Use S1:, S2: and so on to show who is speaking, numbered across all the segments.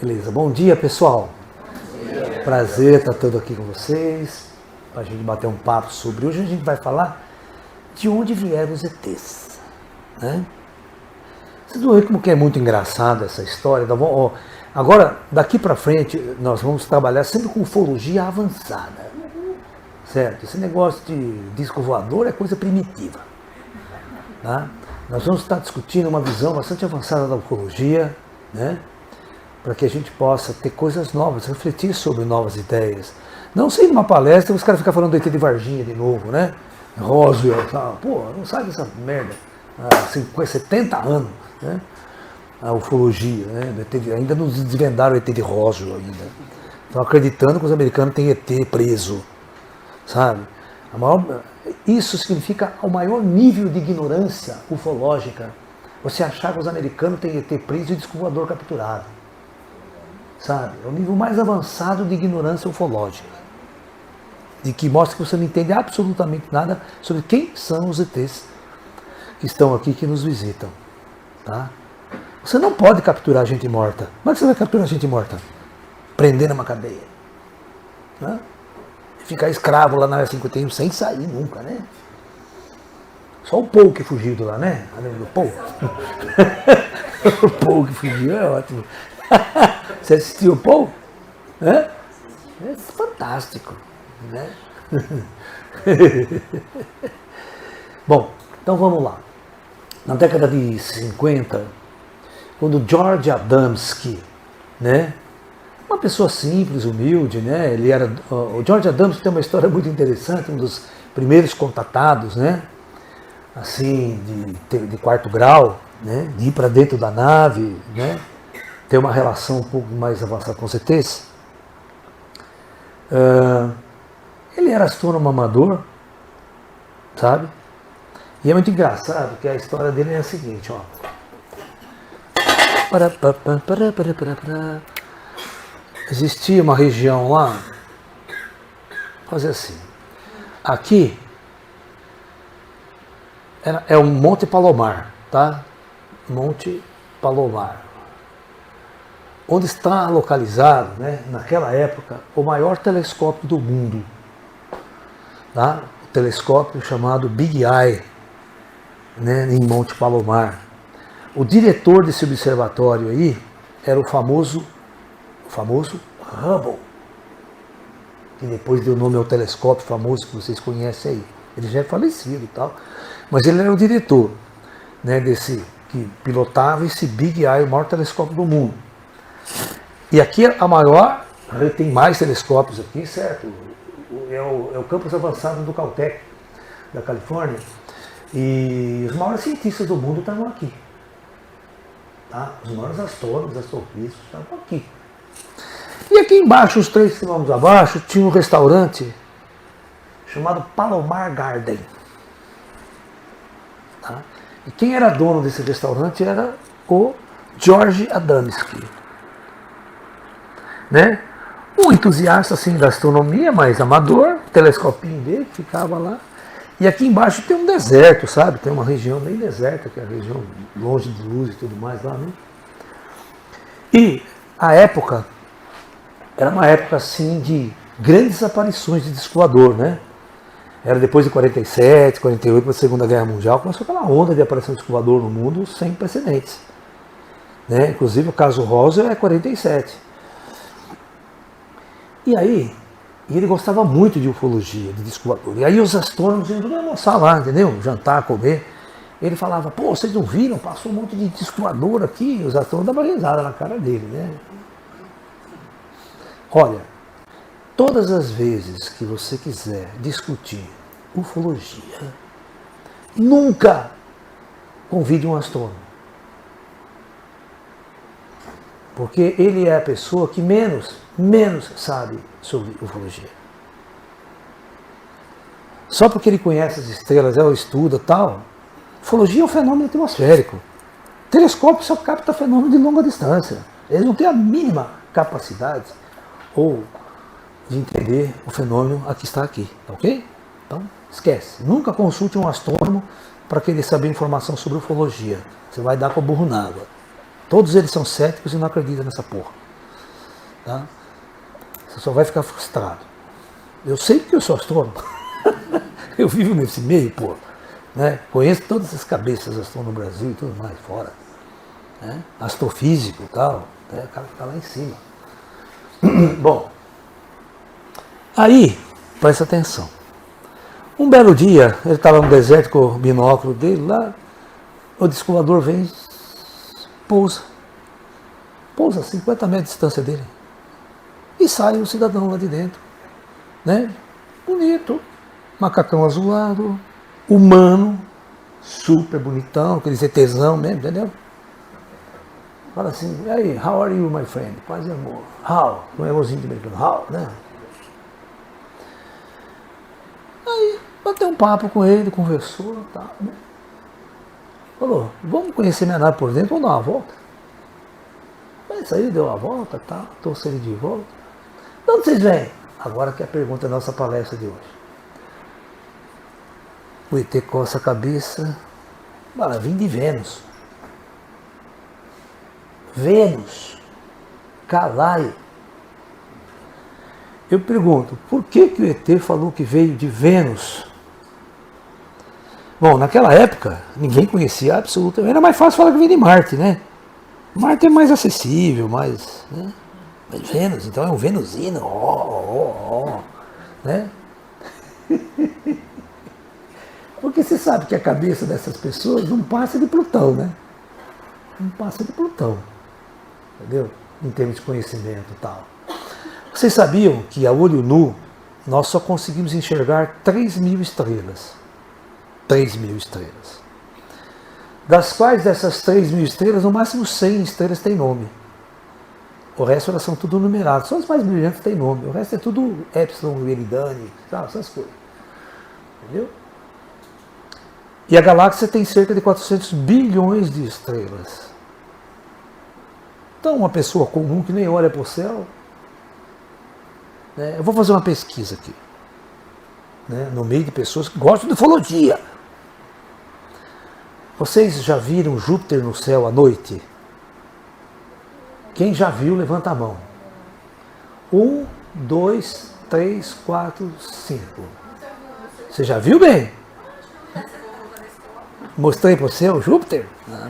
S1: Beleza, bom dia pessoal. Prazer estar todo aqui com vocês, para a gente bater um papo sobre... Hoje a gente vai falar de onde vieram os ETs, né? Vocês vão ver como que é muito engraçado essa história. Agora, daqui para frente, nós vamos trabalhar sempre com ufologia avançada, certo? Esse negócio de disco voador é coisa primitiva, tá? Nós vamos estar discutindo uma visão bastante avançada da ufologia, né? Para que a gente possa ter coisas novas, refletir sobre novas ideias. Não sei numa palestra os caras ficam falando do ET de Varginha de novo, né? Roswell, tal. Pô, não sabe dessa merda. Com 70 anos, né? A ufologia, né? Ainda não desvendaram o ET de Roswell ainda. Estão acreditando que os americanos têm ET preso, sabe? Isso significa o maior nível de ignorância ufológica. Você achar que os americanos têm ET preso e disco voador capturado. Sabe? É o nível mais avançado de ignorância ufológica. De que mostra que você não entende absolutamente nada sobre quem são os ETs que estão aqui, que nos visitam. Tá? Você não pode capturar gente morta. Como é que você vai capturar gente morta? Prender numa cadeia. Né? Ficar escravo lá na área 51 sem sair nunca, né? Só o Paul que fugiu de lá, né? Lembra do Paul? O Paul que fugiu é ótimo. Você assistiu o Paul? É fantástico, né? Bom, então vamos lá. Na década de 50, quando George Adamski, né? Uma pessoa simples, humilde, né? O George Adamski tem uma história muito interessante, um dos primeiros contatados, né? Assim, de quarto grau, né? De ir para dentro da nave, né? Ter uma relação um pouco mais avançada com os ETs. Ele era astrônomo amador, sabe? E é muito engraçado que a história dele é a seguinte, ó. Existia uma região lá, vou fazer assim. Aqui é o Monte Palomar, tá? Monte Palomar. Onde está localizado, né, naquela época, o maior telescópio do mundo. Tá? O telescópio chamado Big Eye, né, em Monte Palomar. O diretor desse observatório aí era o famoso Hubble, que depois deu nome ao telescópio famoso que vocês conhecem aí. Ele já é falecido e tal, mas ele era o diretor, né, que pilotava esse Big Eye, o maior telescópio do mundo. E aqui tem mais telescópios aqui, certo? É o campus avançado do Caltech, da Califórnia. E os maiores cientistas do mundo estavam aqui. Tá? Os maiores astrônomos, astrofísicos estavam aqui. E aqui embaixo, uns 3 quilômetros abaixo, tinha um restaurante chamado Palomar Garden. Tá? E quem era dono desse restaurante era o George Adamski. Né? Um entusiasta assim da astronomia, mas amador, telescopinho dele, ficava lá. E aqui embaixo tem um deserto, sabe? Tem uma região bem deserta, que é a região longe de luz e tudo mais lá, né? E a época era uma época assim de grandes aparições de disco voador, né? Era depois de 47, 48, da Segunda Guerra Mundial, começou aquela onda de aparição de disco voador no mundo sem precedentes. Né? Inclusive o caso Roswell é 47. E aí, ele gostava muito de ufologia, de disco voador. E aí os astrônomos iam almoçar lá, entendeu? Jantar, comer. Ele falava, pô, vocês não viram? Passou um monte de disco voador aqui. E os astrônomos davam risada na cara dele, né? Olha, todas as vezes que você quiser discutir ufologia, nunca convide um astrônomo. Porque ele é a pessoa que menos sabe sobre ufologia. Só porque ele conhece as estrelas, ela estuda tal. Ufologia é um fenômeno atmosférico. Telescópio só capta fenômeno de longa distância. Eles não têm a mínima capacidade ou de entender o fenômeno que está aqui, ok? Então, esquece. Nunca consulte um astrônomo para querer saber informação sobre ufologia. Você vai dar com o burro na água. Todos eles são céticos e não acreditam nessa porra. Tá? Você só vai ficar frustrado. Eu sei que eu sou astrônomo. Eu vivo nesse meio, pô. Né? Conheço todas as cabeças astrônomos no Brasil e tudo mais, fora. Né? Astrofísico e tal. Né? O cara fica lá em cima. Bom, aí, presta atenção. Um belo dia, ele estava no deserto com o binóculo dele lá, o descobridor vem, pousa a 50 metros de distância dele. E sai o cidadão lá de dentro. Né? Bonito, macacão azulado, humano, super bonitão, quer dizer tesão mesmo, entendeu? Fala assim, hey, how are you, my friend? Paz e amor. How? Um emozinho de americano. How, né? Aí, bateu um papo com ele, conversou, tá, né? Falou, vamos conhecer minha nave por dentro, vamos dar uma volta. Mas aí deu uma volta, tá, trouxe ele de volta. De onde vocês vêm? Agora que é a pergunta da nossa palestra de hoje. O ET coça a cabeça, fala, vim de Vênus. Vênus, Calaio. Eu pergunto, por que o ET falou que veio de Vênus? Bom, naquela época, ninguém conhecia absolutamente. Era mais fácil falar que veio de Marte, né? Marte é mais acessível, mais... Né? Mas Vênus, então é um venusino, né? Porque você sabe que a cabeça dessas pessoas não passa de Plutão, né? Não passa de Plutão, entendeu? Em termos de conhecimento e tal. Vocês sabiam que a olho nu nós só conseguimos enxergar 3.000 estrelas? 3.000 estrelas. Das quais dessas 3.000 estrelas, no máximo 100 estrelas têm nome. O resto elas são tudo numeradas. Só as mais brilhantes têm nome. O resto é tudo Epsilon, Eridani, essas coisas. Entendeu? E a galáxia tem cerca de 400 bilhões de estrelas. Então, uma pessoa comum que nem olha para o céu... Né, eu vou fazer uma pesquisa aqui. Né, no meio de pessoas que gostam de ufologia. Vocês já viram Júpiter no céu à noite? Quem já viu, levanta a mão. 1, 2, 3, 4, 5. Você já viu bem? Mostrei para você o Júpiter? Ah,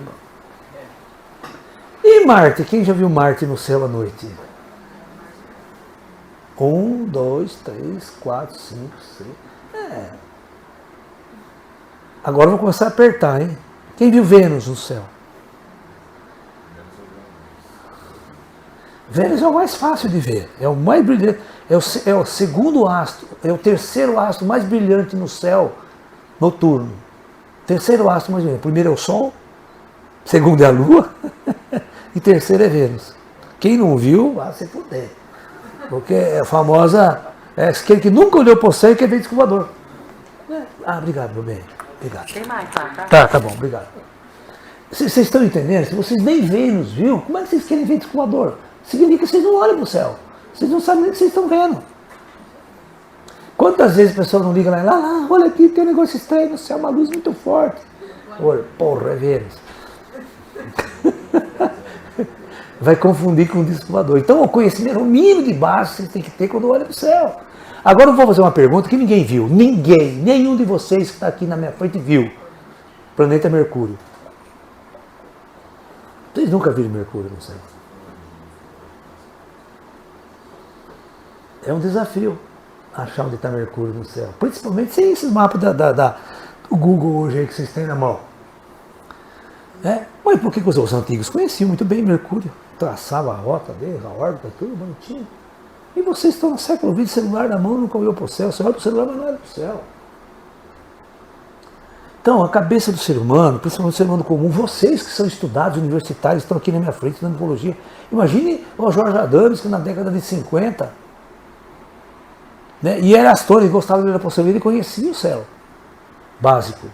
S1: e Marte? Quem já viu Marte no céu à noite? 1, 2, 3, 4, 5, 6. Agora eu vou começar a apertar, hein? Quem viu Vênus no céu? Vênus é o mais fácil de ver, é o mais brilhante, é o segundo astro, é o terceiro astro mais brilhante no céu noturno. Terceiro astro mais brilhante. Primeiro é o Sol, segundo é a Lua e terceiro é Vênus. Quem não viu, vai se fuder. Porque é a famosa, é aquele que nunca olhou para o céu e quer ver disco voador. Ah, obrigado, meu bem. Obrigado.
S2: Tem mais, tá?
S1: Tá bom, obrigado. Vocês estão entendendo? Se vocês nem Vênus viu, como é que vocês querem ver disco voador? Significa que vocês não olham para o céu. Vocês não sabem nem o que vocês estão vendo. Quantas vezes a pessoa não liga lá, olha aqui, tem um negócio estranho no céu, uma luz muito forte. Olha, porra, é Vênus. Vai confundir com o disco voador. Então o conhecimento, o mínimo de base vocês têm que ter quando olha para o céu. Agora eu vou fazer uma pergunta que ninguém viu. Ninguém, nenhum de vocês que está aqui na minha frente viu. Planeta Mercúrio. Vocês nunca viram Mercúrio no céu? É um desafio achar onde está Mercúrio no céu. Principalmente sem esses mapas do Google hoje aí que vocês têm na mão. Mas por que os antigos conheciam muito bem Mercúrio? Traçava a rota dele, a órbita, tudo bonitinho. E vocês estão no século XX, celular na mão, nunca olhou para o céu. Você olha para o celular, mas não olha para o céu. Então, a cabeça do ser humano, principalmente do ser humano comum, vocês que são estudados, universitários, estão aqui na minha frente, estudando ufologia. Imagine o Jorge Adams, que na década de 50, né, e era astrônomo, gostava de olhar para o céu, ele conhecia o céu básico.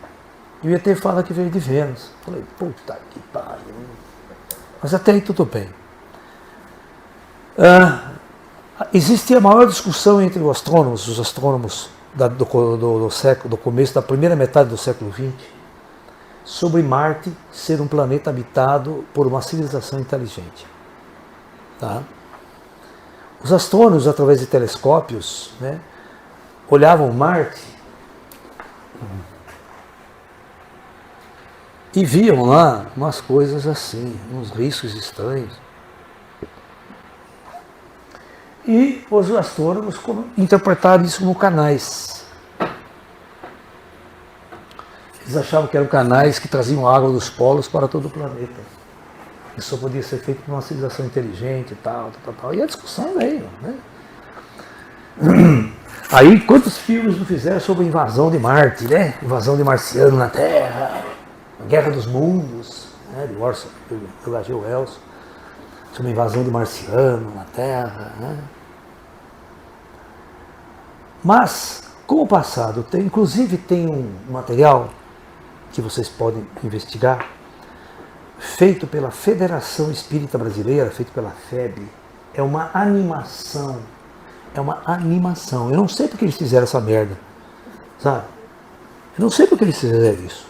S1: E o ET fala que veio de Vênus. Falei, puta que pariu. Mas até aí tudo bem. Existe a maior discussão entre os astrônomos do começo da primeira metade do século XX, sobre Marte ser um planeta habitado por uma civilização inteligente. Tá? Os astrônomos, através de telescópios, né, olhavam Marte e viam lá umas coisas assim, uns riscos estranhos. E os astrônomos interpretaram isso como canais. Eles achavam que eram canais que traziam água dos polos para todo o planeta. Isso só podia ser feito por uma civilização inteligente e tal. E a discussão veio, né? Aí, quantos filmes não fizeram sobre a invasão de Marte, né? Invasão de marciano na Terra, a Guerra dos Mundos, né? De Orson, do H.G. Wells, sobre a invasão de marciano na Terra, né? Mas, com o passado, inclusive tem um material que vocês podem investigar, feito pela Federação Espírita Brasileira, feito pela FEB. É uma animação. É uma animação. Eu não sei porque eles fizeram essa merda. Sabe? Eu não sei porque eles fizeram isso.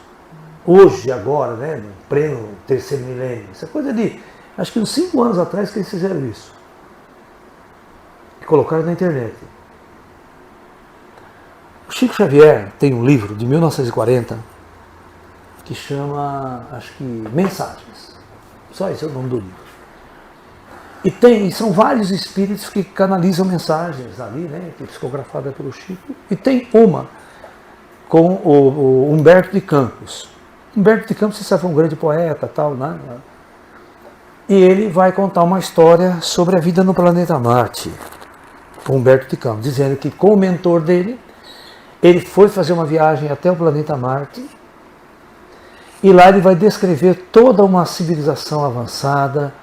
S1: Hoje, agora, né, no pleno terceiro milênio. Isso é coisa de, acho que uns 5 anos atrás que eles fizeram isso. E colocaram na internet. O Chico Xavier tem um livro de 1940 que chama, acho que, Mensagens. Só esse é o nome do livro. E são vários espíritos que canalizam mensagens ali, né, que é psicografada pelo Chico. E tem uma com o Humberto de Campos. Humberto de Campos, você sabe, foi um grande poeta, tal, né? E ele vai contar uma história sobre a vida no planeta Marte. O Humberto de Campos, dizendo que com o mentor dele, ele foi fazer uma viagem até o planeta Marte. E lá ele vai descrever toda uma civilização avançada,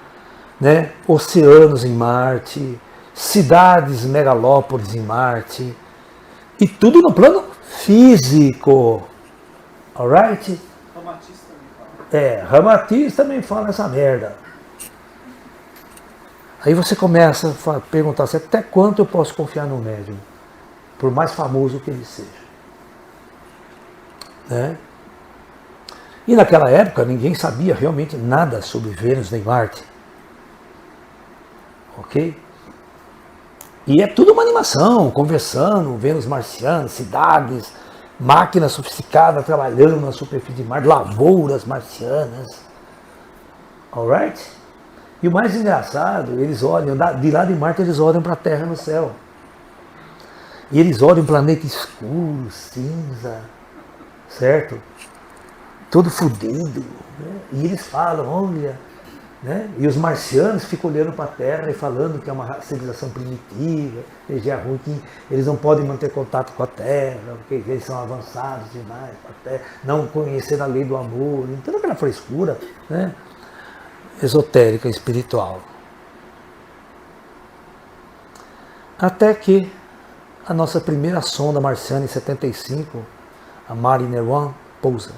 S1: né? Oceanos em Marte, cidades, megalópolis em Marte, e tudo no plano físico. Alright?
S2: Ramatiz também fala.
S1: Ramatiz também fala essa merda. Aí você começa a perguntar assim, até quanto eu posso confiar no médium, por mais famoso que ele seja. Né? E naquela época ninguém sabia realmente nada sobre Vênus nem Marte. Ok? E é tudo uma animação, conversando, Vênus marciana, cidades, máquinas sofisticadas trabalhando na superfície de Marte, lavouras marcianas. Alright? E o mais engraçado, eles olham, de lá de Marte eles olham para a Terra no céu. E eles olham um planeta escuro, cinza, certo? Todo fodido, né? E eles falam, olha, né? E os marcianos ficam olhando para a Terra e falando que é uma civilização primitiva, energia ruim, que eles não podem manter contato com a Terra, porque eles são avançados demais para a Terra, não conhecer a lei do amor, toda aquela frescura, né? Esotérica, espiritual. Até que a nossa primeira sonda marciana em 75, a Mariner 1, pousa.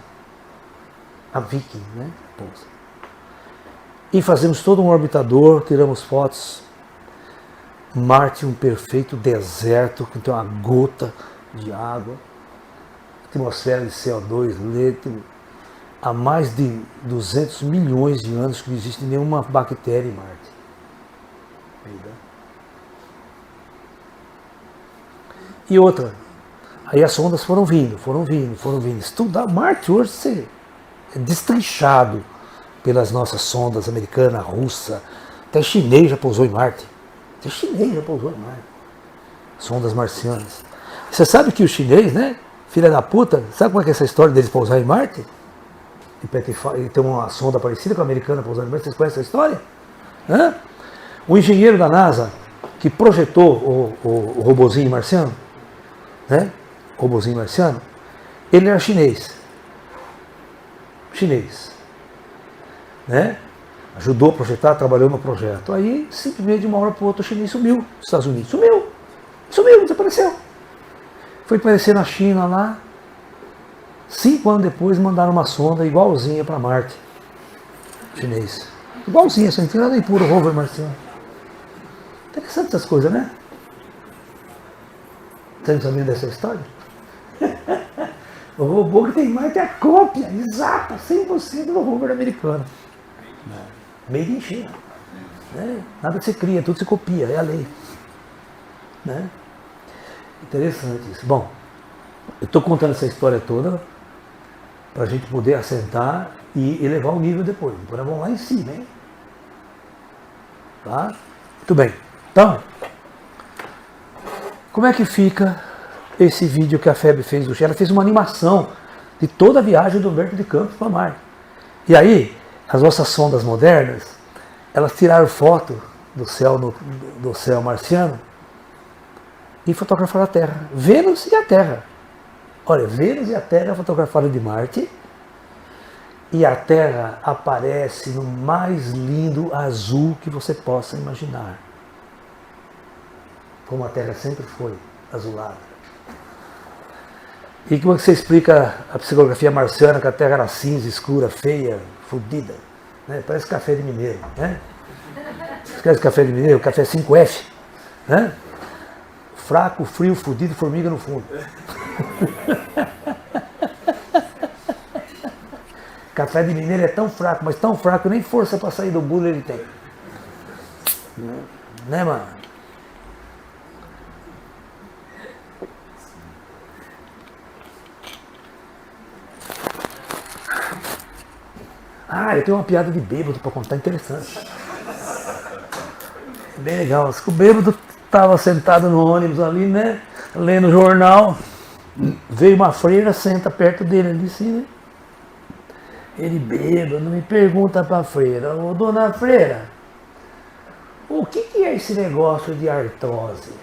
S1: A Viking, né? Pousa. E fazemos todo um orbitador, tiramos fotos. Marte, um perfeito deserto, que tem uma gota de água, atmosfera de CO2, leito. Há mais de 200 milhões de anos que não existe nenhuma bactéria em Marte. E outra, aí as sondas foram vindo. Estudar Marte hoje é destrinchado pelas nossas sondas americana, russa, até chinês já pousou em Marte. Sondas marcianas. Você sabe que o chinês, né, filha da puta, sabe como é que é essa história deles pousar em Marte? E tem uma sonda parecida com a americana pousando em Marte, vocês conhecem essa história? Hã? O engenheiro da NASA, que projetou o robozinho marciano, né? O robozinho marciano, ele era chinês. Né? Ajudou a projetar, trabalhou no projeto. Aí, simplesmente de uma hora para outra, o chinês sumiu dos Estados Unidos. Sumiu, desapareceu. Foi aparecer na China lá. 5 anos depois, mandaram uma sonda igualzinha para Marte. Chinês. Igualzinha, sem ter nada em puro rover marciano. Interessante essas coisas, né? Você não sabia dessa história? O robô que tem em Marte é a cópia exata, 100% do rover americano. Made in China. Nada se cria, tudo se copia, é a lei. Né? Interessante isso. Bom, eu estou contando essa história toda para a gente poder assentar e elevar o nível depois. Agora vamos lá em cima, hein? Tá? Muito bem. Então, como é que fica esse vídeo que a FEB fez do Chile? Ela fez uma animação de toda a viagem do Humberto de Campos para Marte. E aí, as nossas sondas modernas, elas tiraram foto do céu marciano e fotografaram a Terra. Vênus e a Terra. Olha, Vênus e a Terra fotografaram de Marte. E a Terra aparece no mais lindo azul que você possa imaginar. Como a Terra sempre foi azulada. E como é que você explica a psicografia marciana, que a Terra era cinza, escura, feia, fodida? Né? Parece café de mineiro. Né? Você conhece café de mineiro? Café 5F. Né? Fraco, frio, fodido, formiga no fundo. Café de mineiro é tão fraco, mas tão fraco, nem força para sair do bolo ele tem. Né, mano? Ah, eu tenho uma piada de bêbado para contar, interessante. Bem legal. O bêbado estava sentado no ônibus ali, né? Lendo o jornal. Veio uma freira, senta perto dele ali assim, né? Ele bêbado, me pergunta para a freira: ô dona freira, o que é esse negócio de artrose?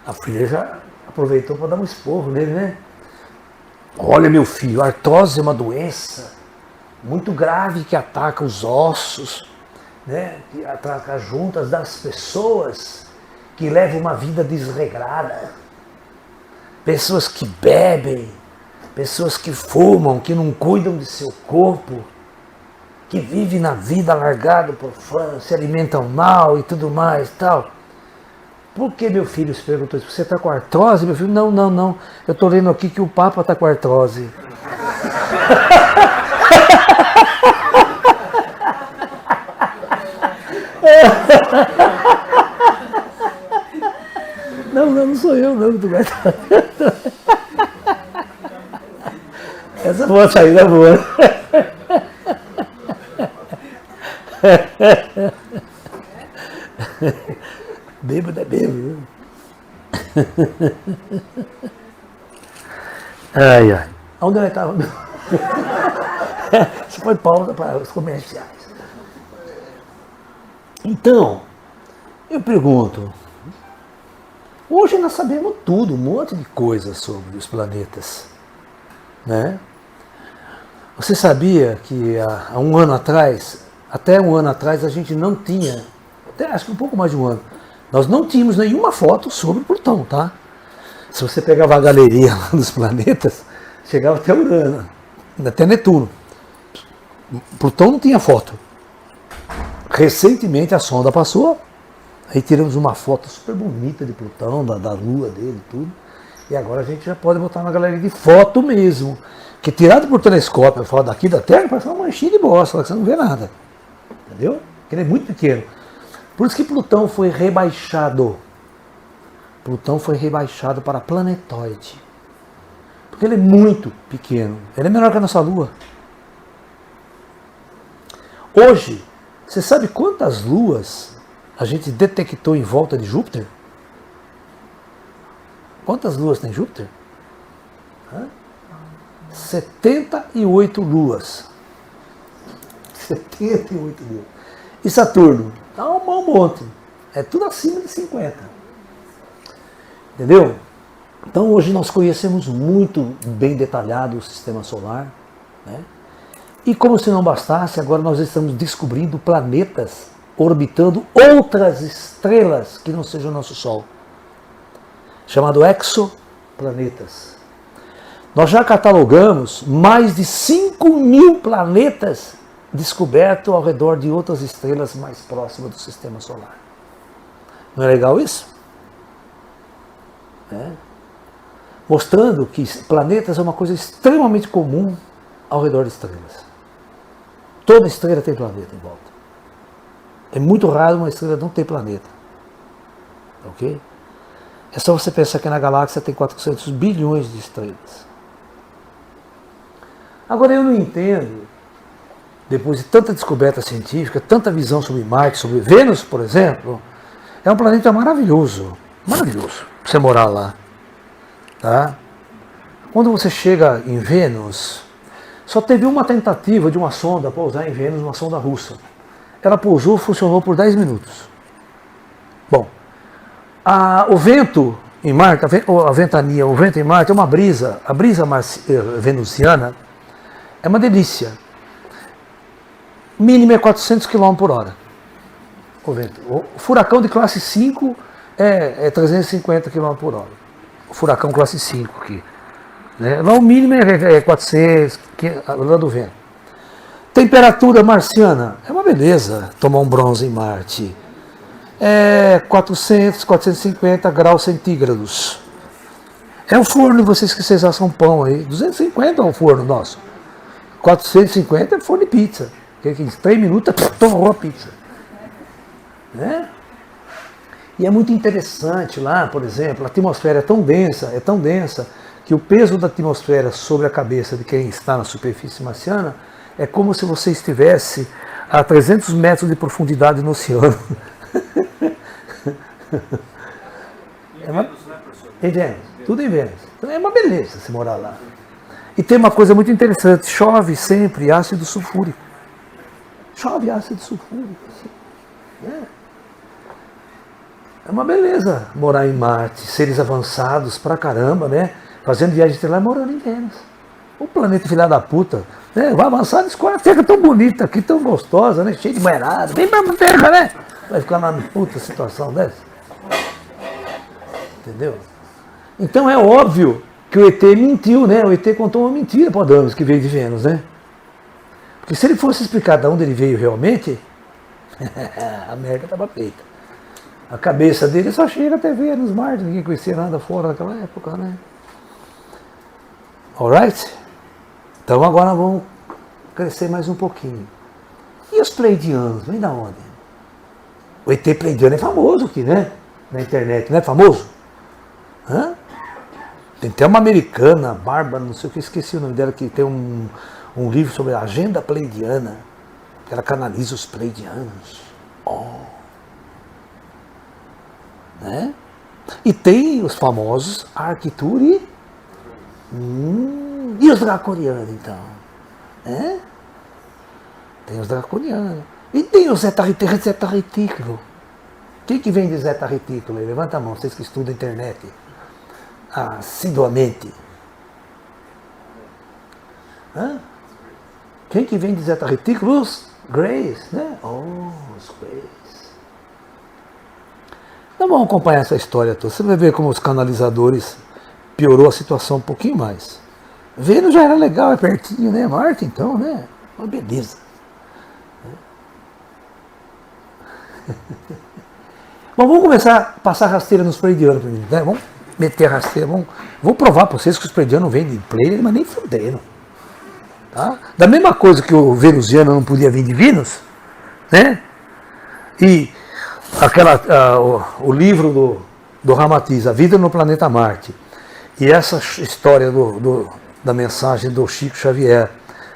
S1: A freira já aproveitou para dar um esporro nele, né? Olha, meu filho, a artrose é uma doença muito grave que ataca os ossos, né? Que ataca as juntas das pessoas que levam uma vida desregrada, pessoas que bebem, pessoas que fumam, que não cuidam de seu corpo, que vivem na vida largado por fã, se alimentam mal e tudo mais tal. Por que, meu filho, se perguntou isso? Você está com artrose, meu filho? Não. Eu estou lendo aqui que o Papa está com artrose. Não sou eu, não. Tu vai estar. Essa foi uma saída boa. Bêbado é bêbado. Ai. Onde ela estava? Isso foi pausa para os comerciais. Então, eu pergunto, hoje nós sabemos tudo, um monte de coisas sobre os planetas, né? Você sabia que há um ano atrás, até um ano atrás, a gente não tinha, até acho que um pouco mais de um ano, nós não tínhamos nenhuma foto sobre Plutão, tá? Se você pegava a galeria lá dos planetas, chegava até Urano, até Netuno. Plutão não tinha foto. Recentemente a sonda passou, aí tiramos uma foto super bonita de Plutão, da lua dele e tudo, e agora a gente já pode botar na galeria de foto mesmo, que tirado por telescópio, eu falo daqui da Terra, parece uma manchinha de bosta, que você não vê nada. Entendeu? Porque ele é muito pequeno. Por isso que Plutão foi rebaixado. Plutão foi rebaixado para planetóide. Porque ele é muito pequeno. Ele é menor que a nossa Lua. Hoje, você sabe quantas luas a gente detectou em volta de Júpiter? Quantas luas tem Júpiter? 78 luas. 78 luas. E Saturno? Tá um bom monte. É tudo acima de 50. Entendeu? Então hoje nós conhecemos muito bem detalhado o sistema solar, né? E como se não bastasse, agora nós estamos descobrindo planetas orbitando outras estrelas que não sejam o nosso Sol, chamado exoplanetas. Nós já catalogamos mais de 5.000 planetas descobertos ao redor de outras estrelas mais próximas do sistema solar. Não é legal isso? Mostrando que planetas é uma coisa extremamente comum ao redor de estrelas. Toda estrela tem planeta em volta. É muito raro uma estrela não ter planeta. ok? É só você pensar que na galáxia tem 400 bilhões de estrelas. Agora eu não entendo, depois de tanta descoberta científica, tanta visão sobre Marte, sobre Vênus, por exemplo, é um planeta maravilhoso, maravilhoso, pra você morar lá. Tá? Quando você chega em Vênus, só teve uma tentativa de uma sonda pousar em Vênus, uma sonda russa. Ela pousou, funcionou por 10 minutos. Bom, o vento em Marte, a ventania, o vento em Marte é uma brisa, a brisa venusiana é uma delícia. Mínimo é 400 km por hora. O vento. O furacão de classe 5 é 350 km por hora. O furacão classe 5 aqui. Né? Lá o mínimo é 400 lá do vento. Temperatura marciana é uma beleza tomar um bronze em Marte. É 400, 450 graus centígrados. É o forno de vocês que vocês assam pão aí. 250 é o forno nosso. 450 é forno de pizza. Que em 3 minutos torrou a pizza. Né? E é muito interessante lá, por exemplo, a atmosfera é tão densa, que o peso da atmosfera sobre a cabeça de quem está na superfície marciana é como se você estivesse a 300 metros de profundidade no oceano. Em Vênus, tudo em Vênus. Então é uma beleza se morar lá. E tem uma coisa muito interessante, chove sempre ácido sulfúrico. Chove ácido sulfúrico. Assim. É uma beleza morar em Marte, seres avançados pra caramba, né? Fazendo viagem estelar morando em Vênus. O planeta filha da puta, né? Vai avançar, escolhe a Terra tão bonita aqui, tão gostosa, né? Cheio de banheirada, bem pra Terra, né? Vai ficar lá na puta situação dessa. Entendeu? Então é óbvio que o ET mentiu, né? O ET contou uma mentira para o Adams, que veio de Vênus, né? Porque se ele fosse explicar de onde ele veio realmente, a merda estava feita. A cabeça dele só chega até Vênus, Marte, ninguém conhecia nada fora daquela época, né? Alright? Então agora vamos crescer mais um pouquinho. E os pleidianos, vem da onde? O ET pleidiano é famoso aqui, né? Na internet, não é famoso? Hã? Tem até uma americana, Bárbara, não sei o que, esqueci o nome dela, que tem um livro sobre a agenda pleidiana, que ela canaliza os pleidianos. Né? E tem os famosos Arcturi e os draconianos, então. Né? Tem os draconianos. E tem o Zeta Retículo. Quem que vem de Zeta Retículo? Levanta a mão, vocês que estudam a internet assiduamente. Hã? Quem que vem de Zeta Retículo? Os Greys, né? Os Greys. Então vamos acompanhar essa história toda. Você vai ver como os canalizadores piorou a situação um pouquinho mais. Vênus já era legal, é pertinho, né? Marte, então, né? Uma beleza. Bom, vamos começar a passar rasteira nos pleidianos primeiro, né? Vamos meter a rasteira, vou provar para vocês que os pleidianos não vêm de Pleiades, mas nem fudendo. Tá? Da mesma coisa que o venusiano não podia vir de Vênus, né? E o livro do Ramatiz, A Vida no Planeta Marte, e essa história da mensagem do Chico Xavier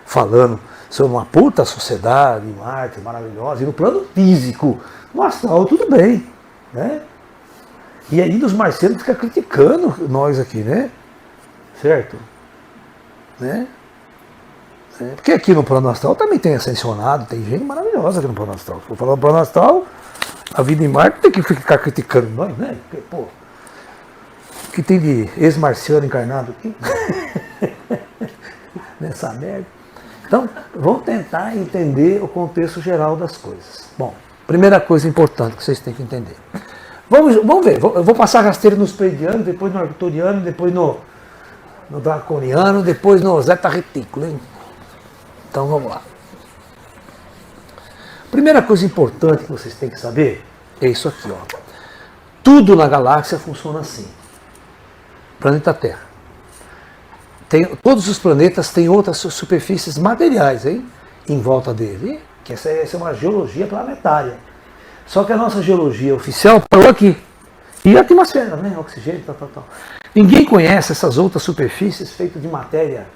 S1: falando sobre uma puta sociedade em Marte maravilhosa, e no plano físico, no astral, tudo bem, né? E ainda os marcianos ficam criticando nós aqui, né? Certo? Né? Porque aqui no plano astral também tem ascensionado, tem gente maravilhosa aqui no plano astral. Se for falar do plano astral, a vida em Marte tem que ficar criticando nós, né? Porque, pô, o que tem de ex-marciano encarnado aqui? Nessa merda. Então, vamos tentar entender o contexto geral das coisas. Bom, primeira coisa importante que vocês têm que entender. Vamos ver, eu vou passar rasteiro nos pleidianos, depois no arcturiano, depois no draconiano, depois no Zeta Retículo, hein? Então vamos lá. Primeira coisa importante que vocês têm que saber é isso aqui, ó. Tudo na galáxia funciona assim. Planeta Terra. Todos os planetas têm outras superfícies materiais, hein, em volta dele, que essa é uma geologia planetária. Só que a nossa geologia oficial parou aqui. E a atmosfera, né? Oxigênio, tal. Ninguém conhece essas outras superfícies feitas de matéria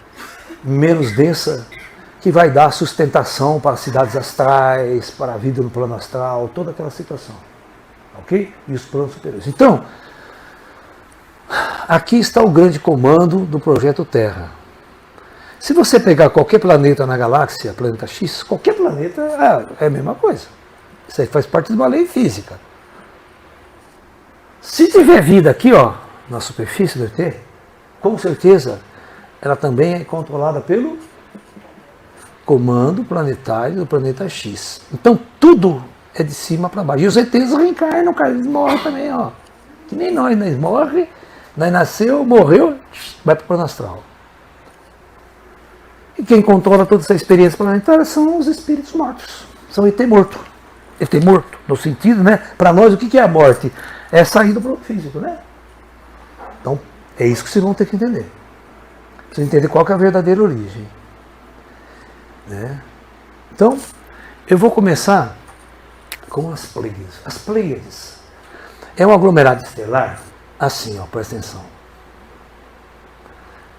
S1: menos densa, que vai dar sustentação para cidades astrais, para a vida no plano astral, toda aquela situação. Ok? E os planos superiores. Então, aqui está o grande comando do projeto Terra. Se você pegar qualquer planeta na galáxia, planeta X, qualquer planeta é a mesma coisa. Isso aí faz parte de uma lei física. Se tiver vida aqui, ó, na superfície do ET, com certeza ela também é controlada pelo comando planetário do planeta X. Então tudo é de cima para baixo. E os ETs reencarnam, cara, eles morrem também, ó. Que nem nós morre, nós nasceu, morreu, vai para o plano astral. E quem controla toda essa experiência planetária são os espíritos mortos. São ET morto. ET morto, no sentido, né? Para nós, o que é a morte? É sair do plano físico, né? Então, é isso que vocês vão ter que entender. Precisa entender qual que é a verdadeira origem. Né? Então, eu vou começar com as Pleiades. As Pleiades é um aglomerado estelar, assim, ó, presta atenção.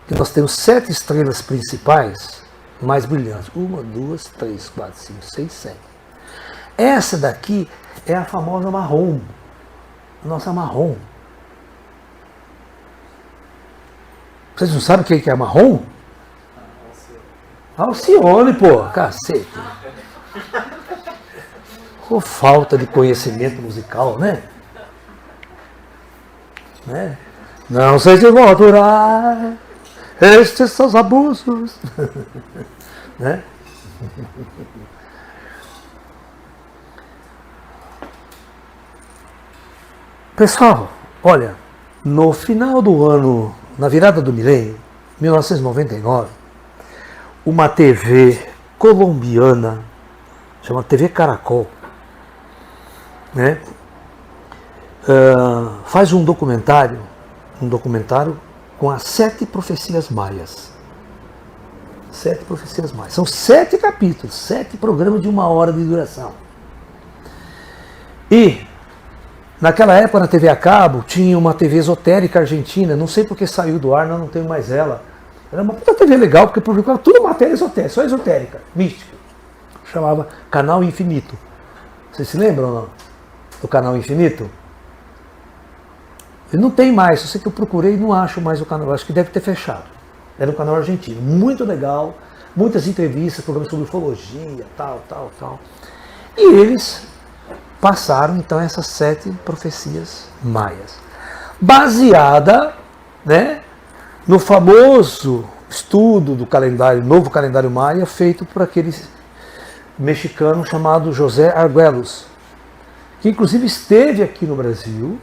S1: Que nós temos 7 estrelas principais mais brilhantes. 1, 2, 3, 4, 5, 6, 7. Essa daqui é a famosa marrom. A nossa marrom. Vocês não sabem o que é a marrom? Alcione, pô, cacete. Oh, falta de conhecimento musical, né? Não sei se vou aturar estes seus abusos. Né? Pessoal, olha, no final do ano, na virada do milênio, 1999, uma TV colombiana, chama TV Caracol, né? Faz um documentário com as 7 profecias maias. 7 profecias maias. São 7 capítulos, 7 programas de 1 hora de duração. E naquela época, na TV a cabo, tinha uma TV esotérica argentina, não sei porque saiu do ar, não tenho mais ela. Era uma puta TV legal, porque publicava tudo matéria esotérica, só esotérica, mística. Chamava Canal Infinito. Vocês se lembram ou não? Do Canal Infinito? Ele não tem mais, eu sei que eu procurei e não acho mais o canal, acho que deve ter fechado. Era um canal argentino, muito legal, muitas entrevistas, programas sobre ufologia, tal. E eles passaram então essas 7 profecias maias, baseada, né, no famoso estudo do calendário, novo calendário maia, feito por aquele mexicano chamado José Arguellos, que inclusive esteve aqui no Brasil,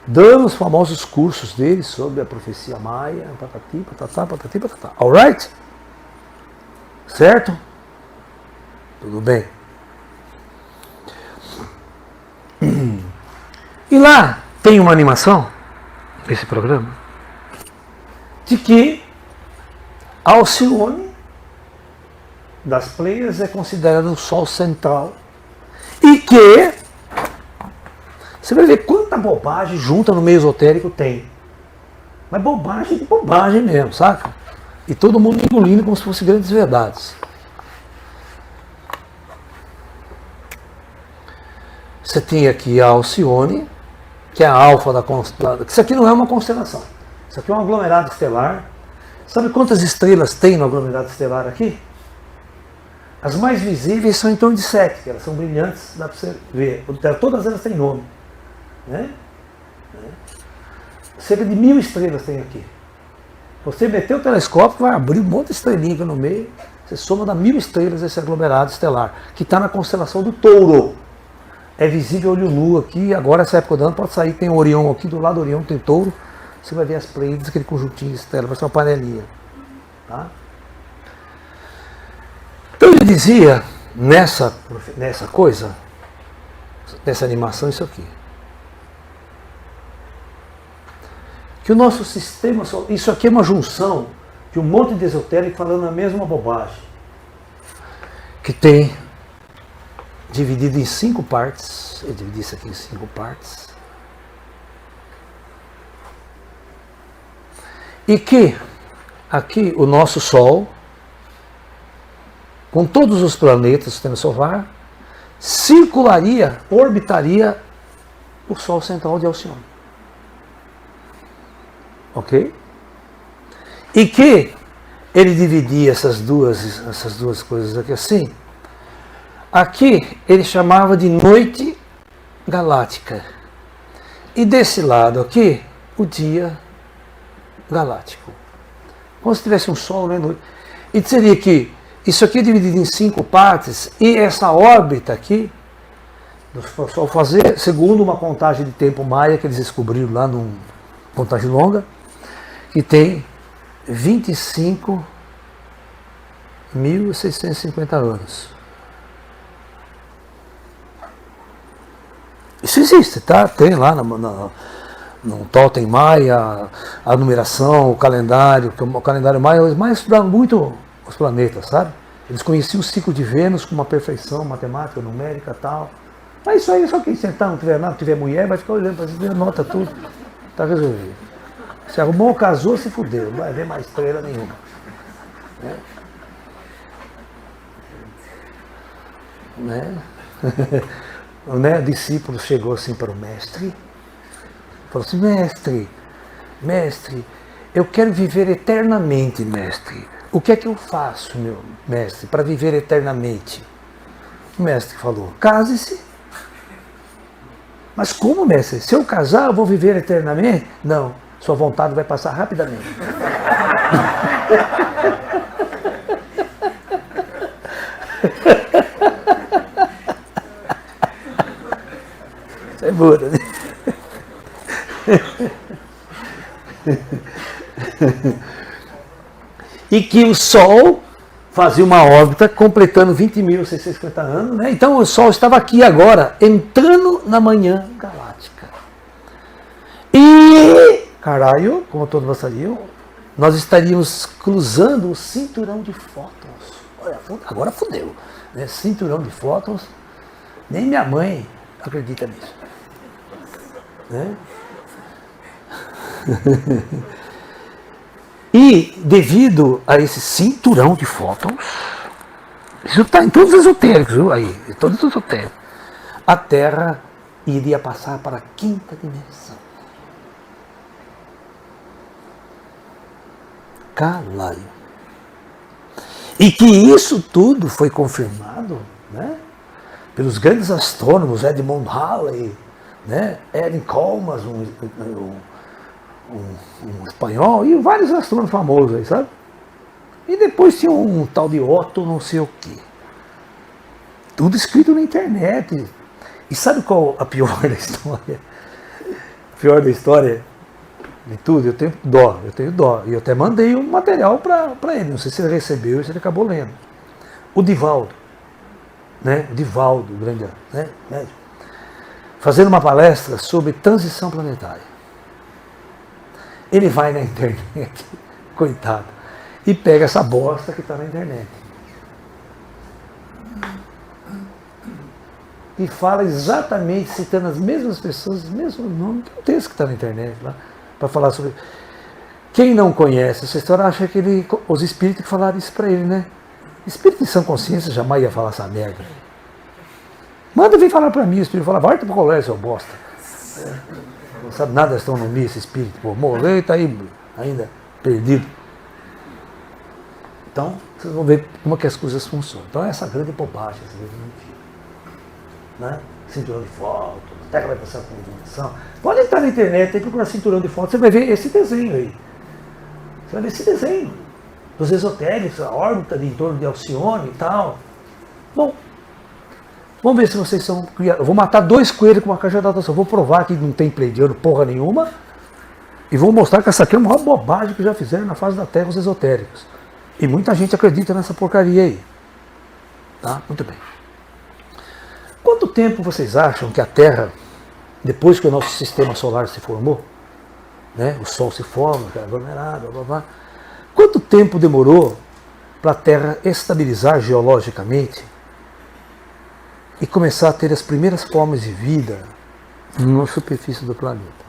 S1: dando os famosos cursos dele sobre a profecia maia, patati, patatá. Alright? Certo? Tudo bem. E lá tem uma animação, esse programa, de que Alcione das Pleiades é considerado o Sol central e que você vai ver quanta bobagem junta no meio esotérico tem. Mas bobagem de bobagem mesmo, saca? E todo mundo engolindo como se fossem grandes verdades. Você tem aqui a Alcione, que é a alfa da constelação. Isso aqui não é uma constelação. Isso aqui é um aglomerado estelar. Sabe quantas estrelas tem no aglomerado estelar aqui? As mais visíveis são em torno de 7, elas são brilhantes, dá para você ver. Todas elas têm nome. Né? Cerca de 1000 estrelas tem aqui. Você meter o telescópio, vai abrir um monte de estrelinha aqui no meio. Você soma, dá 1000 estrelas esse aglomerado estelar, que está na constelação do Touro. É visível olho nu aqui, agora essa época do ano pode sair, tem o Orião aqui, do lado do Orião tem Touro. Você vai ver as Pleiades, aquele conjuntinho de estrelas, vai ser uma panelinha. Tá? Então ele dizia, nessa coisa, nessa animação, isso aqui. Que o nosso sistema, isso aqui é uma junção de um monte de esotérico falando a mesma bobagem. Que tem dividido em 5 partes, eu dividi isso aqui em 5 partes. E que aqui o nosso Sol, com todos os planetas do sistema solar, circularia, orbitaria o Sol central de Alcione. Ok? E que ele dividia essas duas coisas aqui assim. Aqui ele chamava de noite galáctica. E desse lado aqui, o dia galáctico. Como se tivesse um Sol, né? E seria que isso aqui é dividido em 5 partes, e essa órbita aqui, do Sol fazer, segundo uma contagem de tempo maia que eles descobriram lá numa contagem longa, que tem 25.650 anos. Isso existe, tá? Tem lá no Totem Maia, a numeração, o calendário Maia, mas estudaram muito os planetas, sabe? Eles conheciam o ciclo de Vênus com uma perfeição matemática, numérica e tal. Mas isso aí, só quem sentar, não tiver nada, não tiver mulher, vai ficar olhando para você, anota tudo, tá resolvido. Se arrumou, casou, se fudeu, não vai ver mais estrela nenhuma. Né? O discípulo chegou assim para o mestre, falou assim: mestre, eu quero viver eternamente, mestre. O que é que eu faço, meu mestre, para viver eternamente? O mestre falou: case-se. Mas como, mestre? Se eu casar, eu vou viver eternamente? Não, sua vontade vai passar rapidamente. Isso é boa, né? E que o Sol fazia uma órbita completando 20.650 anos, né? Então o Sol estava aqui agora, entrando na manhã galáctica. E, caralho, como todos gostariam, nós estaríamos cruzando o cinturão de fótons. Olha, agora fudeu, né? Cinturão de fótons, nem minha mãe acredita nisso. Né? E devido a esse cinturão de fótons, isso está em todos os esotéricos, viu? Aí, todos os esotéricos, a Terra iria passar para a 5ª dimensão. Caralho. E que isso tudo foi confirmado, né, pelos grandes astrônomos, Edmund Halley, né, Erin Colmas, um espanhol, e vários astrônomos famosos aí, sabe? E depois tinha um tal de Otto não sei o quê. Tudo escrito na internet. E sabe qual a pior da história? A pior da história de tudo, eu tenho dó. E eu até mandei um material para ele, não sei se ele recebeu ou se ele acabou lendo. O Divaldo, né? O Divaldo, o grande, né, médico, fazendo uma palestra sobre transição planetária. Ele vai na internet, coitado, e pega essa bosta que está na internet. E fala exatamente, citando as mesmas pessoas, os mesmos nomes, que o texto que está na internet lá, para falar sobre. Quem não conhece essa história acha que os espíritos que falaram isso para ele, né? Espírito de sã consciência jamais ia falar essa merda. Manda vir falar para mim, o espírito fala: vai para o colégio, seu bosta. Não sabe nada da astronomia, esse espírito, pô, morreu e está aí ainda perdido. Então, vocês vão ver como que as coisas funcionam. Então, essa grande bobagem, essa grande mentira. Né? Cinturão de fótons, a Terra vai passar por uma dimensão. Pode entrar na internet e procurar cinturão de fótons, você vai ver esse desenho aí. Você vai ver esse desenho dos esotéricos, a órbita em torno de Alcione e tal. Bom, vamos ver se vocês são criados. Eu vou matar 2 coelhos com uma cajadada só. Vou provar que não tem pleidiano porra nenhuma. E vou mostrar que essa aqui é a maior bobagem que já fizeram na face da Terra os esotéricos. E muita gente acredita nessa porcaria aí. Tá? Muito bem. Quanto tempo vocês acham que a Terra, depois que o nosso sistema solar se formou, né, o Sol se forma, é aglomerado, blá blá blá, quanto tempo demorou para a Terra estabilizar geologicamente e começar a ter as primeiras formas de vida na superfície do planeta?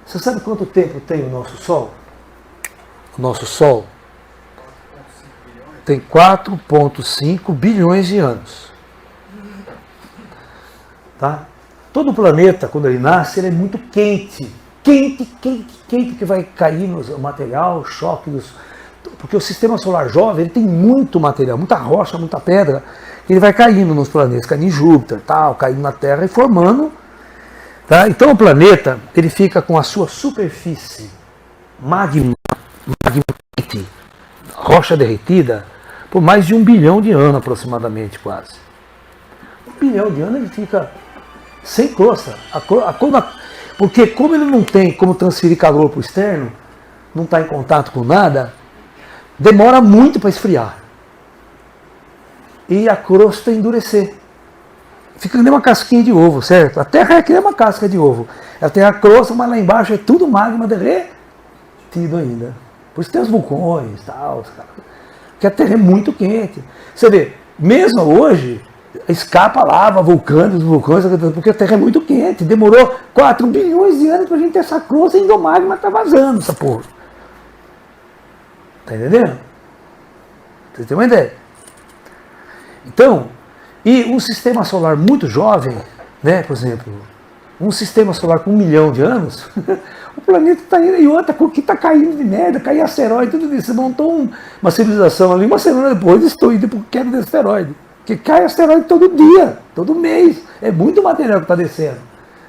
S1: Você sabe quanto tempo tem o nosso Sol? O nosso Sol tem 4,5 bilhões de anos. Tá? Todo planeta, quando ele nasce, ele é muito quente. Quente, que vai cair no material, choque dos... Porque o sistema solar jovem, ele tem muito material, muita rocha, muita pedra. Ele vai caindo nos planetas, caindo em Júpiter, tal, caindo na Terra e formando. Tá? Então o planeta, ele fica com a sua superfície magma quente, rocha derretida, por mais de 1 bilhão de anos aproximadamente, quase. 1 bilhão de anos ele fica sem crosta. Porque como ele não tem como transferir calor para o externo, não está em contato com nada, demora muito para esfriar. E a crosta endurecer. Fica que nem uma casquinha de ovo, certo? A Terra é que nem uma casca de ovo. Ela tem a crosta, mas lá embaixo é tudo magma derretido ainda. Por isso tem os vulcões e tal. Porque a Terra é muito quente. Você vê, mesmo hoje, escapa lava, vulcões, porque a Terra é muito quente. Demorou 4 bilhões de anos para a gente ter essa crosta e ainda o magma está vazando, essa porra. Tá entendendo? Você tem uma ideia? Então, e um sistema solar muito jovem, né, por exemplo, um sistema solar com 1 milhão de anos, o planeta está indo e outra, o que está caindo de merda, cai asteroide, tudo isso. Você montou uma civilização ali, uma semana depois estou indo por queda de asteroide. Porque cai asteroide todo dia, todo mês. É muito material que está descendo.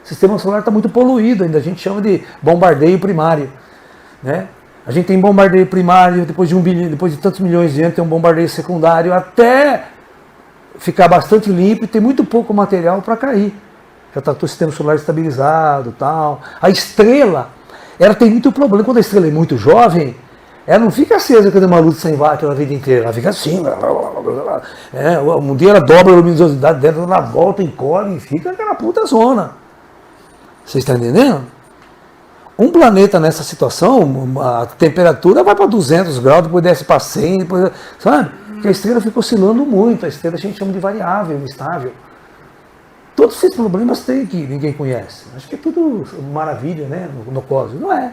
S1: O sistema solar está muito poluído ainda, a gente chama de bombardeio primário. Né? A gente tem bombardeio primário, depois de tantos milhões de anos tem um bombardeio secundário, até ficar bastante limpo e ter muito pouco material para cair. Já está todo o sistema solar estabilizado, tal. A estrela, ela tem muito problema. Quando a estrela é muito jovem, ela não fica acesa com uma luz de 100 watts a vida inteira. Ela fica assim. Um dia ela dobra a luminosidade dela, ela volta, encolhe e fica aquela puta zona. Vocês estão entendendo? Um planeta nessa situação, a temperatura vai para 200 graus, depois desce para 100, depois, sabe? Porque a estrela fica oscilando muito, a estrela a gente chama de variável, instável. Todos esses problemas tem que ninguém conhece. Acho que é tudo maravilha, né, no cosmos. Não é.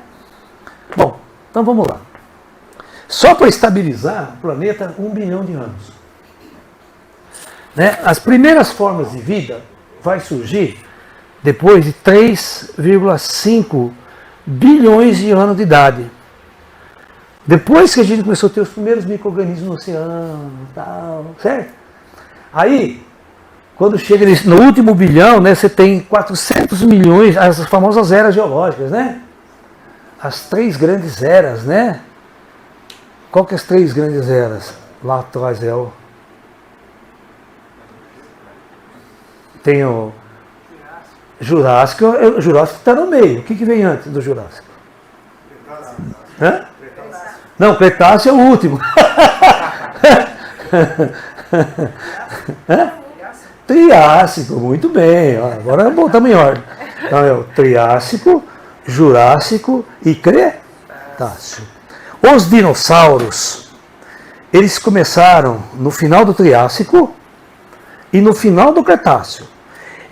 S1: Bom, então vamos lá. Só para estabilizar o planeta, 1 bilhão de anos. Né? As primeiras formas de vida vai surgir depois de 3,5 bilhões de anos de idade. Depois que a gente começou a ter os primeiros micro-organismos no oceano e tal, certo? Aí, quando chega no último bilhão, né, você tem 400 milhões, as famosas eras geológicas, né? As 3 grandes eras, né? Qual que é as 3 grandes eras? Lá atrás é o... Tem o Jurássico, o Jurássico está no meio. O que vem antes do Jurássico? Hã? Não, Cretáceo é o último. Triássico, muito bem. Agora voltamos em ordem. Então é o Triássico, Jurássico e Cretáceo. Os dinossauros, eles começaram no final do Triássico e no final do Cretáceo.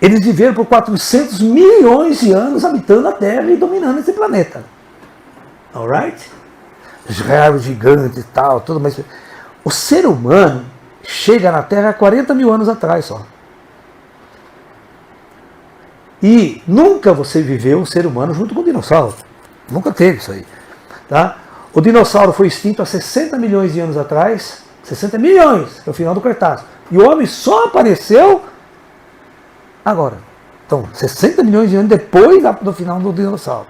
S1: Eles viveram por 400 milhões de anos habitando a Terra e dominando esse planeta. Alright? Os árvores gigantes e tal, tudo mais. O ser humano chega na Terra há 40 mil anos atrás só. E nunca você viveu um ser humano junto com o dinossauro. Nunca teve isso aí. Tá? O dinossauro foi extinto há 60 milhões de anos atrás. 60 milhões, que é o final do Cretáceo. E o homem só apareceu agora. Então, 60 milhões de anos depois do final do dinossauro.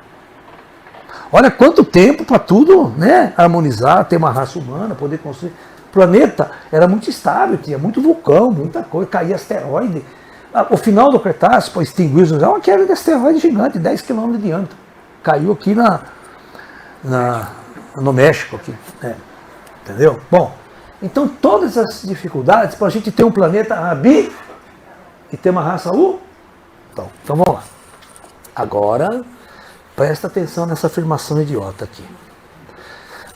S1: Olha quanto tempo para tudo, né, harmonizar, ter uma raça humana, poder construir. O planeta era muito estável, tinha muito vulcão, muita coisa, caía asteroide. O final do Cretáceo, para extinguir os uma queda de asteroide gigante, 10 km de diâmetro. Caiu aqui no México. Aqui, né? Entendeu? Bom, então todas as dificuldades para a gente ter um planeta e ter uma raça Então vamos lá. Agora, presta atenção nessa afirmação idiota aqui.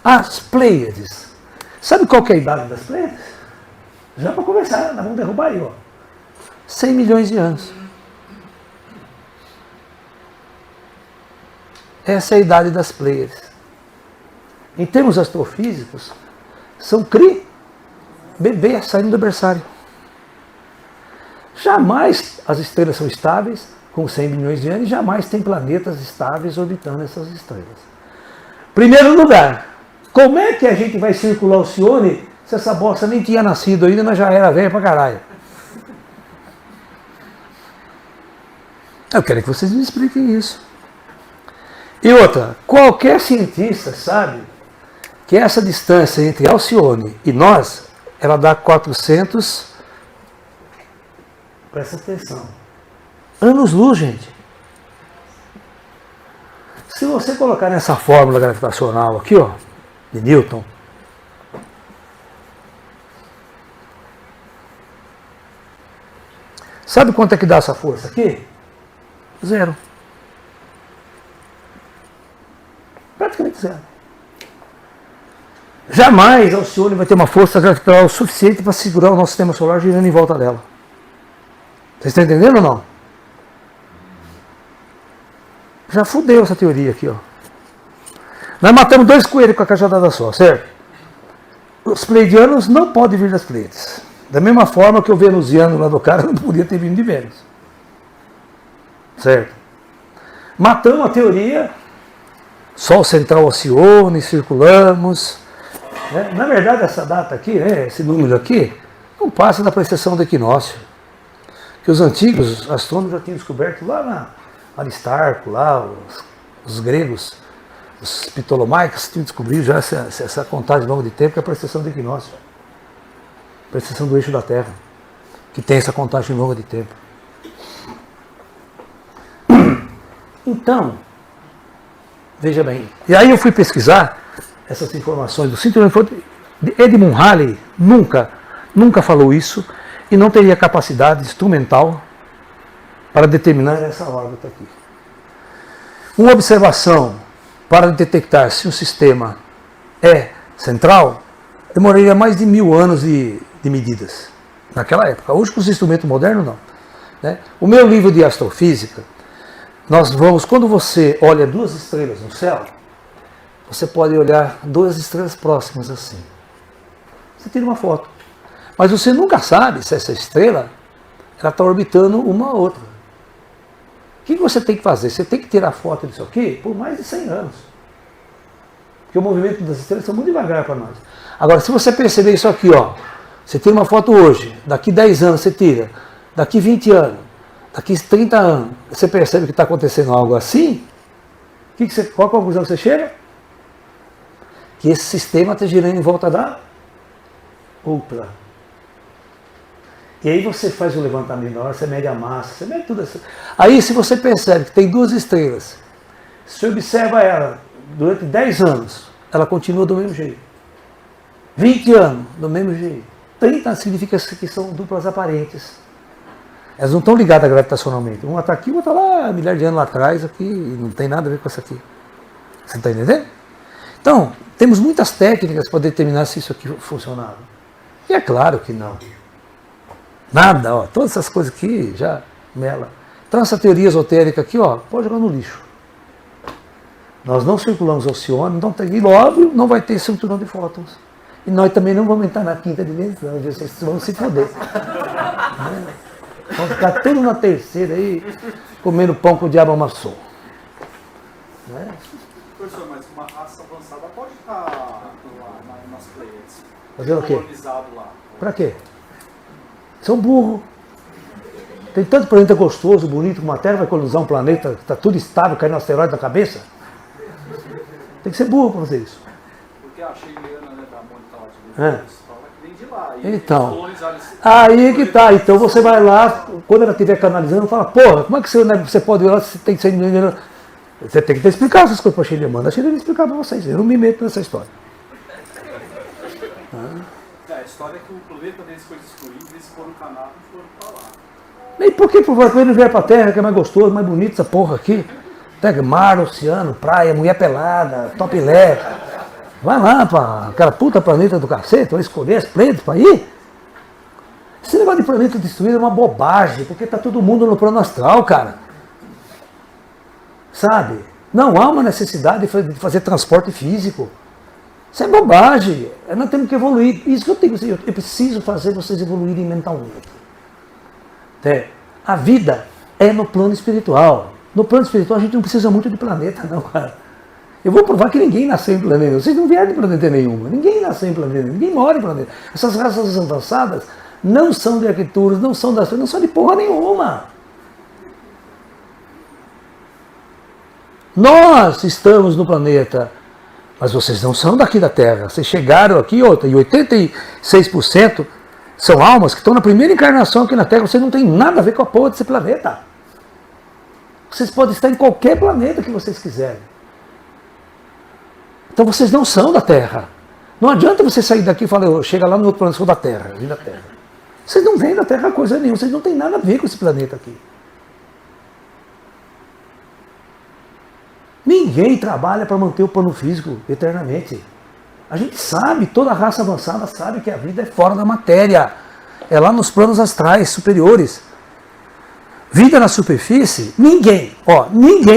S1: As Pleiades. Sabe qual que é a idade das Pleiades? Já para começar, nós vamos derrubar aí, ó. 100 milhões de anos. essa é a idade das Pleiades. Em termos astrofísicos, são bebês saindo do berçário. Jamais as estrelas são estáveis, com 100 milhões de anos, e jamais tem planetas estáveis orbitando essas estrelas. Primeiro lugar, como é que a gente vai circular o Alcione se essa bosta nem tinha nascido ainda, mas já era velha pra caralho? Eu quero que vocês me expliquem isso. E outra, qualquer cientista sabe que essa distância entre Alcione e nós, ela dá 400, presta atenção, anos-luz, gente. Se você colocar nessa fórmula gravitacional aqui, ó, de Newton, sabe quanto é que dá essa força aqui? 0. Praticamente 0. Jamais a Alcione vai ter uma força gravitacional suficiente para segurar o nosso sistema solar girando em volta dela. Vocês estão entendendo ou não? Já fudeu essa teoria aqui, ó. Nós matamos 2 coelhos com a cajadada só, certo? Os pleidianos não podem vir das Pleiades. Da mesma forma que o venusiano lá do cara não podia ter vindo de Vênus. Certo? Matamos a teoria, Sol central Alcione, circulamos. Né? Na verdade, essa data aqui, né, esse número aqui, não passa da precessão do equinócio. Que os antigos astrônomos já tinham descoberto lá na Aristarco, lá, os gregos, os ptolomaicos tinham descobrido já essa contagem longa de tempo, que é a precessão do equinócio. Precessão do eixo da Terra, que tem essa contagem longa de tempo. Então, veja bem, e aí eu fui pesquisar essas informações do cinturão de Edmund Halley, nunca falou isso, e não teria capacidade instrumental para determinar essa órbita aqui. Uma observação para detectar se um sistema é central demoraria mais de 1000 anos de medidas naquela época. Hoje, com os instrumentos modernos, não. Né? O meu livro de astrofísica, quando você olha 2 estrelas no céu, você pode olhar 2 estrelas próximas assim. Você tira uma foto. Mas você nunca sabe se essa estrela está orbitando uma a outra. O que você tem que fazer? Você tem que tirar foto disso aqui por mais de 100 anos. Porque o movimento das estrelas é muito devagar para nós. Agora, se você perceber isso aqui, ó, você tira uma foto hoje, daqui 10 anos você tira, daqui 20 anos, daqui 30 anos, você percebe que está acontecendo algo assim, qual a conclusão você chega? Que esse sistema está girando em volta da outra. E aí você faz o levantamento, na hora você mede a massa, você mede tudo isso. Aí se você percebe que tem 2 estrelas, você observa ela durante 10 anos, ela continua do mesmo jeito. 20 anos, do mesmo jeito. 30 significa que são duplas aparentes. Elas não estão ligadas gravitacionalmente. Uma está aqui, outra lá, milhares de anos lá atrás, aqui, e não tem nada a ver com essa aqui. Você está entendendo? Então, temos muitas técnicas para determinar se isso aqui funcionava. E é claro que não. Nada, ó, todas essas coisas aqui já mela. Então essa teoria esotérica aqui, ó, pode jogar no lixo. Nós não circulamos Alcione, e logo não vai ter cinturão de fótons. E nós também não vamos entrar na quinta dimensão, vocês vão se foder. Vamos ficar tudo na terceira aí, comendo pão com o diabo amassou. Né?
S2: Professor, mas uma raça avançada pode estar lá nas Pleiades.
S1: Fazer o quê?
S2: Colonizado lá.
S1: Pra quê? São burros. Tem tanto planeta gostoso, bonito, como a Terra vai colonizar um planeta que está tudo estável, caindo um asteroide na cabeça. Tem que ser burro para fazer isso.
S2: Porque a Sheiliana, né, da Mônica lá de vem de lá. E
S1: então, aí que tá. Então você vai lá, quando ela estiver canalizando, fala, porra, como é que você pode ir lá se tem que ser... Você tem que explicar essas coisas para a Sheiliana. A Sheiliana vai explicar para vocês. Eu não me meto nessa história.
S2: A história é que o planeta deles foi destruído, eles foram canados e foram para lá.
S1: E por que ele não vier para a Terra, que é mais gostoso, mais bonito essa porra aqui? Mar, oceano, praia, mulher pelada, topilé. Vai lá para aquela puta planeta do cacete, vai escolher as planetas para ir. Esse negócio de planeta destruído é uma bobagem, porque tá todo mundo no plano astral, cara. Sabe? Não há uma necessidade de fazer transporte físico. Isso é bobagem. Nós temos que evoluir. Isso que eu tenho, eu preciso fazer vocês evoluírem mentalmente. A vida é no plano espiritual. No plano espiritual a gente não precisa muito de planeta, não, cara. Eu vou provar que ninguém nasceu em planeta nenhum. Vocês não vieram de planeta nenhum. Ninguém nasceu em planeta nenhum. Ninguém mora em planeta. Essas raças avançadas não são de arquiteturas, não são de porra nenhuma. Nós estamos no planeta, mas vocês não são daqui da Terra. Vocês chegaram aqui, e 86% são almas que estão na primeira encarnação aqui na Terra. Vocês não têm nada a ver com a porra desse planeta. Vocês podem estar em qualquer planeta que vocês quiserem. Então vocês não são da Terra. Não adianta você sair daqui e falar, chega lá no outro planeta, sou da Terra, vim da Terra. Vocês não vêm da Terra coisa nenhuma, vocês não têm nada a ver com esse planeta aqui. Ninguém trabalha para manter o plano físico eternamente. A gente sabe, toda a raça avançada sabe que a vida é fora da matéria. É lá nos planos astrais superiores. Vida na superfície, ninguém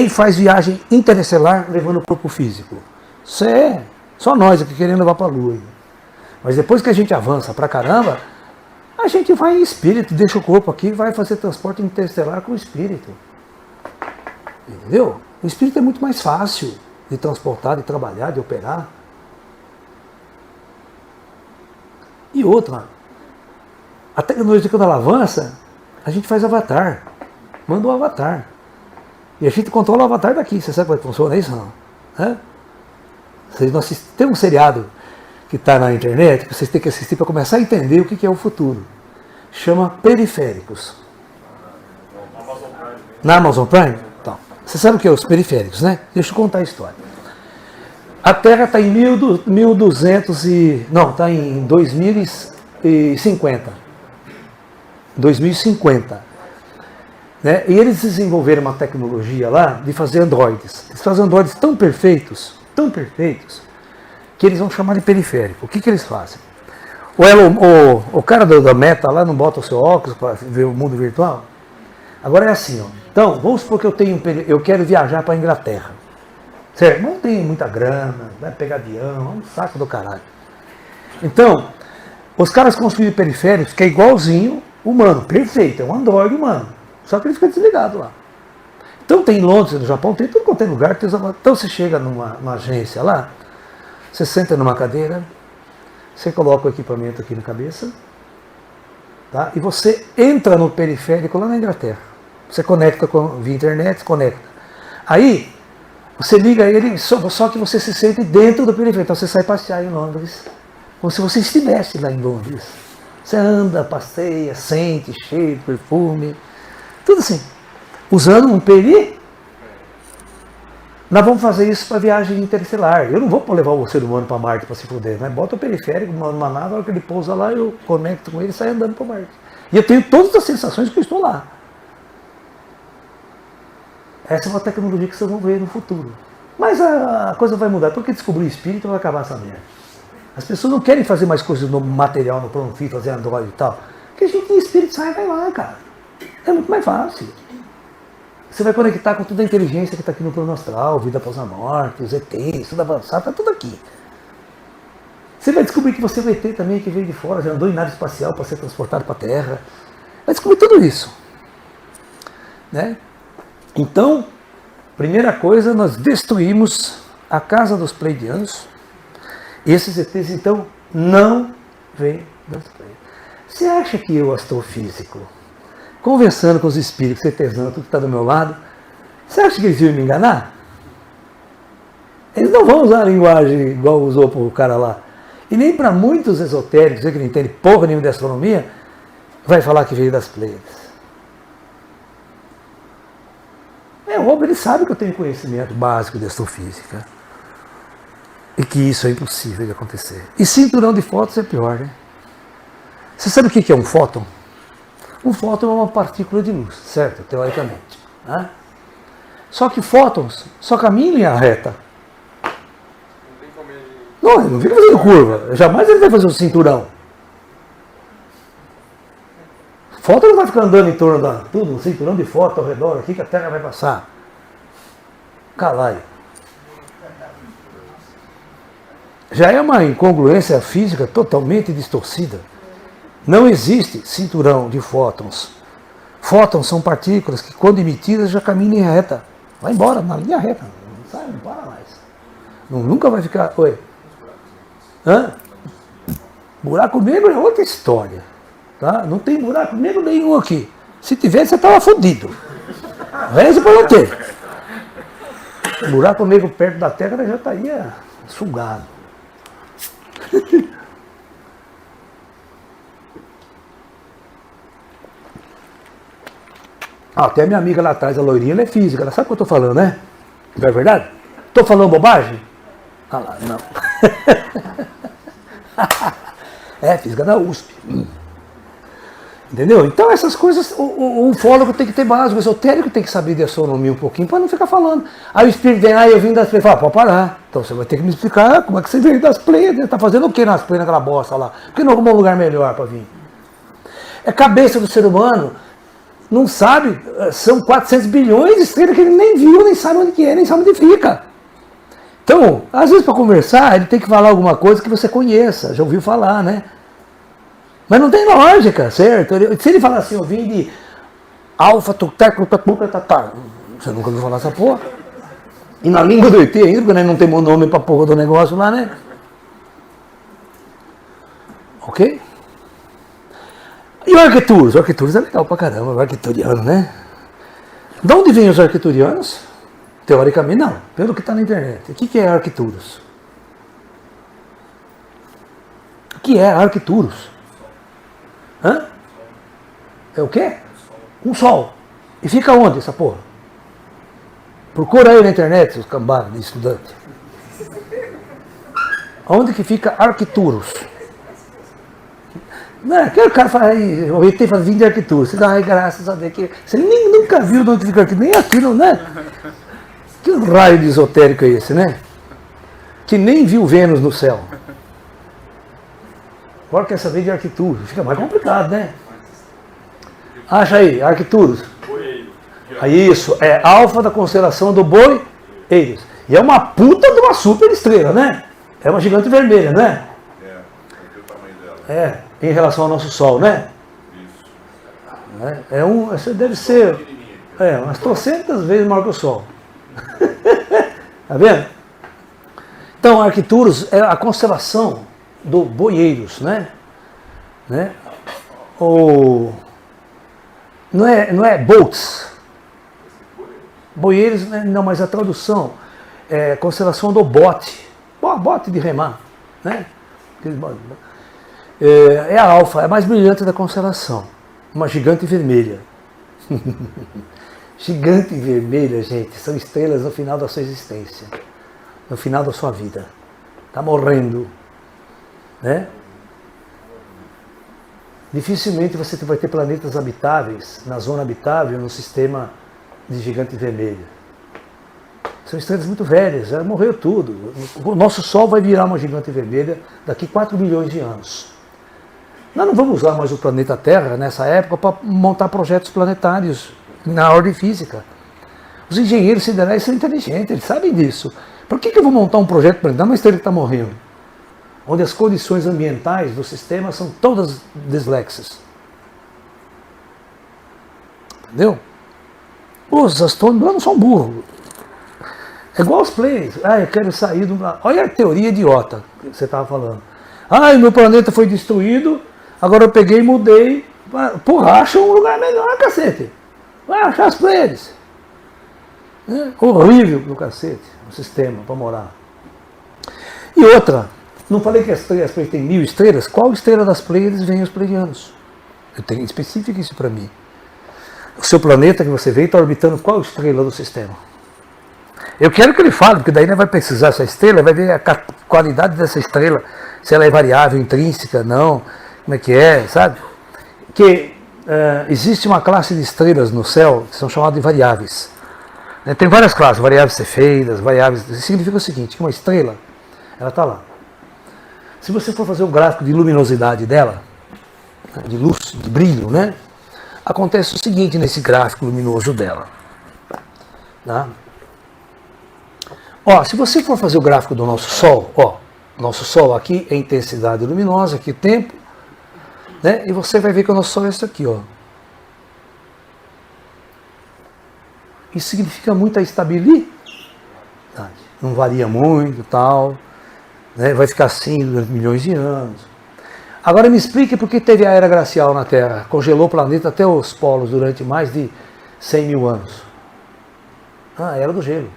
S1: faz viagem interestelar levando o corpo físico. Isso é só nós aqui querendo levar para a Lua. Mas depois que a gente avança pra caramba, a gente vai em espírito, deixa o corpo aqui e vai fazer transporte interestelar com o espírito. Entendeu? O espírito é muito mais fácil de transportar, de trabalhar, de operar. E outra, a tecnologia quando ela avança, a gente faz avatar. Manda o avatar. E a gente controla o avatar daqui. Você sabe como é que funciona isso? Não? Tem um seriado que está na internet, que vocês têm que assistir para começar a entender o que é o futuro. Chama Periféricos. Na Amazon Prime? Então, você sabe o que é os periféricos, né? Deixa eu contar a história. A Terra está em 2050. 2050. Né? E eles desenvolveram uma tecnologia lá de fazer androides. Eles fazem androides tão perfeitos, que eles vão chamar de periférico. O que eles fazem? O cara da Meta lá não bota o seu óculos para ver o mundo virtual? Agora é assim, ó. Então, vamos supor que eu quero viajar para a Inglaterra. Certo? Não tem muita grana, vai pegar avião, é um saco do caralho. Então, os caras construíram periféricos que é igualzinho humano, perfeito, é um androide humano. Só que ele fica desligado lá. Então tem em Londres, no Japão, tem tudo quanto é lugar. Então você chega numa agência lá, você senta numa cadeira, você coloca o equipamento aqui na cabeça, tá? E você entra no periférico lá na Inglaterra. Você conecta via internet, conecta. Aí, você liga ele, só que você se sente dentro do periférico. Então você sai passear em Londres, como se você estivesse lá em Londres. Você anda, passeia, sente, cheiro, perfume, tudo assim. Usando um peri, nós vamos fazer isso para viagem interestelar. Eu não vou levar o ser humano para Marte para se fuder, mas bota o periférico numa nave, a hora que ele pousa lá, eu conecto com ele e saio andando para Marte. E eu tenho todas as sensações que eu estou lá. Essa é uma tecnologia que vocês vão ver no futuro. Mas a coisa vai mudar, porque descobrir o espírito vai acabar essa merda. As pessoas não querem fazer mais coisas no material, no plano físico, fazer androide e tal. Porque a gente tem espírito, sai e vai lá, cara. É muito mais fácil. Você vai conectar com toda a inteligência que está aqui no plano astral, vida após a morte, os ETs, tudo avançado, está tudo aqui. Você vai descobrir que você é um ET também, que veio de fora, já andou em nave espacial para ser transportado para a Terra. Vai descobrir tudo isso. Né? Então, primeira coisa, nós destruímos a casa dos pleiadianos. Esses ETs, então, não vêm das Pleiades. Você acha que eu, astrofísico, conversando com os espíritos, ETzão, tudo que está do meu lado, você acha que eles iam me enganar? Eles não vão usar a linguagem igual usou para o cara lá. E nem para muitos esotéricos, que não entendem porra nenhuma de astronomia, vai falar que veio das Pleiades. É óbvio, ele sabe que eu tenho conhecimento básico de astrofísica. E que isso é impossível de acontecer. E cinturão de fótons é pior, né? Você sabe o que é um fóton? Um fóton é uma partícula de luz, certo? Teoricamente. Né? Só que fótons só caminham em linha reta. Não, ele não fica fazendo curva. Jamais ele vai fazer um cinturão. Fóton não vai ficar andando em torno da tudo, um cinturão de fóton ao redor aqui que a Terra vai passar. Caralho. Já é uma incongruência física totalmente distorcida. Não existe cinturão de fótons. Fótons são partículas que, quando emitidas, já caminham em reta. Vai embora, na linha reta. Não sai, não para mais. Nunca vai ficar... Oi? Hã? Buraco negro é outra história. Tá? Não tem buraco negro nenhum aqui. Se tivesse, você estava fodido. Reza para não ter. Buraco negro perto da Terra já estaria sugado. Até a minha amiga lá atrás, a loirinha, ela é física. Ela sabe o que eu estou falando, né? Não é verdade? Estou falando bobagem? Ah lá, não. É, física da USP. Entendeu? Então essas coisas, o ufólogo tem que ter base, o esotérico tem que saber de astronomia um pouquinho para não ficar falando. Aí o espírito vem lá e eu vim das Pleiades, fala, pode parar. Então você vai ter que me explicar como é que você veio das Pleiades, está fazendo o que nas Pleiades, naquela bosta lá? Por que não arrumou um lugar melhor para vir? É cabeça do ser humano, não sabe, são 400 bilhões de estrelas que ele nem viu, nem sabe onde que é, nem sabe onde fica. Então, às vezes para conversar, ele tem que falar alguma coisa que você conheça, já ouviu falar, né? Mas não tem lógica, certo? Se ele falar assim, eu vim de alfa, tatá, você nunca ouviu falar essa porra? E na língua do ET ainda, porque nós não temos nome pra porra do negócio lá, né? Ok? E o Arqueturus? O Arqueturus é legal pra caramba, o arquituriano, né? De onde vêm os arquiturianos? Teoricamente não, pelo que está na internet. O que é Arqueturus? O que é Arqueturus? Hã? É o quê? Um sol. E fica onde essa porra? Procura aí na internet, seus cambados de estudante. Onde que fica Arqueturus? Não, aquele cara fala aí, o ET fala, vim de Arqueturus. Você dá, ai, graças a Deus. Que você nunca viu de onde fica Arqueturus, nem aquilo, né? Que raio de esotérico é esse, né? Que nem viu Vênus no céu. Agora quer saber de Arqueturus. Fica mais complicado, né? Acha aí, Arqueturus. Aí isso, é alfa da constelação do Boi Eiros. E é uma puta de uma super estrela, né? É uma gigante vermelha, não é?
S2: É o tamanho dela.
S1: É, em relação ao nosso Sol, né? Isso. Deve ser umas 300 vezes maior que o Sol. Tá vendo? Então, Arqueturus é a constelação do Boieiros, né? Não é Boltz. Boieiros, não, mas a tradução é constelação do bote. Bote de remar, né? É a alfa, é a mais brilhante da constelação. Uma gigante vermelha. Gigante vermelha, gente, são estrelas no final da sua existência, no final da sua vida. Está morrendo, né? Dificilmente você vai ter planetas habitáveis na zona habitável no sistema de gigante vermelha. São estrelas muito velhas, já morreu tudo. O nosso Sol vai virar uma gigante vermelha daqui 4 milhões de anos. Nós não vamos usar mais o planeta Terra nessa época para montar projetos planetários na ordem física. Os engenheiros siderais são inteligentes, eles sabem disso. Por que eu vou montar um projeto planetário numa estrela que está morrendo? Onde as condições ambientais do sistema são todas dislexas. Entendeu? Os astrônomos não são burros. É igual os Pleiades. Eu quero sair do... Olha a teoria idiota que você estava falando. Meu planeta foi destruído, agora eu peguei e mudei. Porra, acha um lugar melhor, cacete. Vai achar as Pleiades. Horrível do cacete o sistema para morar. E outra, não falei que as Pleiades têm 1000 estrelas? Qual estrela das Pleiades vem os pleiadianos? Eu tenho específico isso para mim. O seu planeta que você veio está orbitando qual estrela do sistema? Eu quero que ele fale, porque daí vai precisar essa estrela, vai ver a qualidade dessa estrela, se ela é variável, intrínseca, não, como é que é, sabe? Que existe uma classe de estrelas no céu que são chamadas de variáveis. Tem várias classes, variáveis cefeidas, variáveis... Isso significa o seguinte, que uma estrela, ela está lá. Se você for fazer o gráfico de luminosidade dela, de luz, de brilho, né? Acontece o seguinte nesse gráfico luminoso dela. Tá? Ó, se você for fazer o gráfico do nosso Sol, ó, nosso Sol aqui é intensidade luminosa, aqui tempo, né? E você vai ver que o nosso Sol é isso aqui, ó. Isso significa muita estabilidade. Não varia muito, tal, né? Vai ficar assim durante milhões de anos. Agora me explique por que teve a era glacial na Terra, congelou o planeta até os polos durante mais de 100 mil anos. Ah, era do gelo.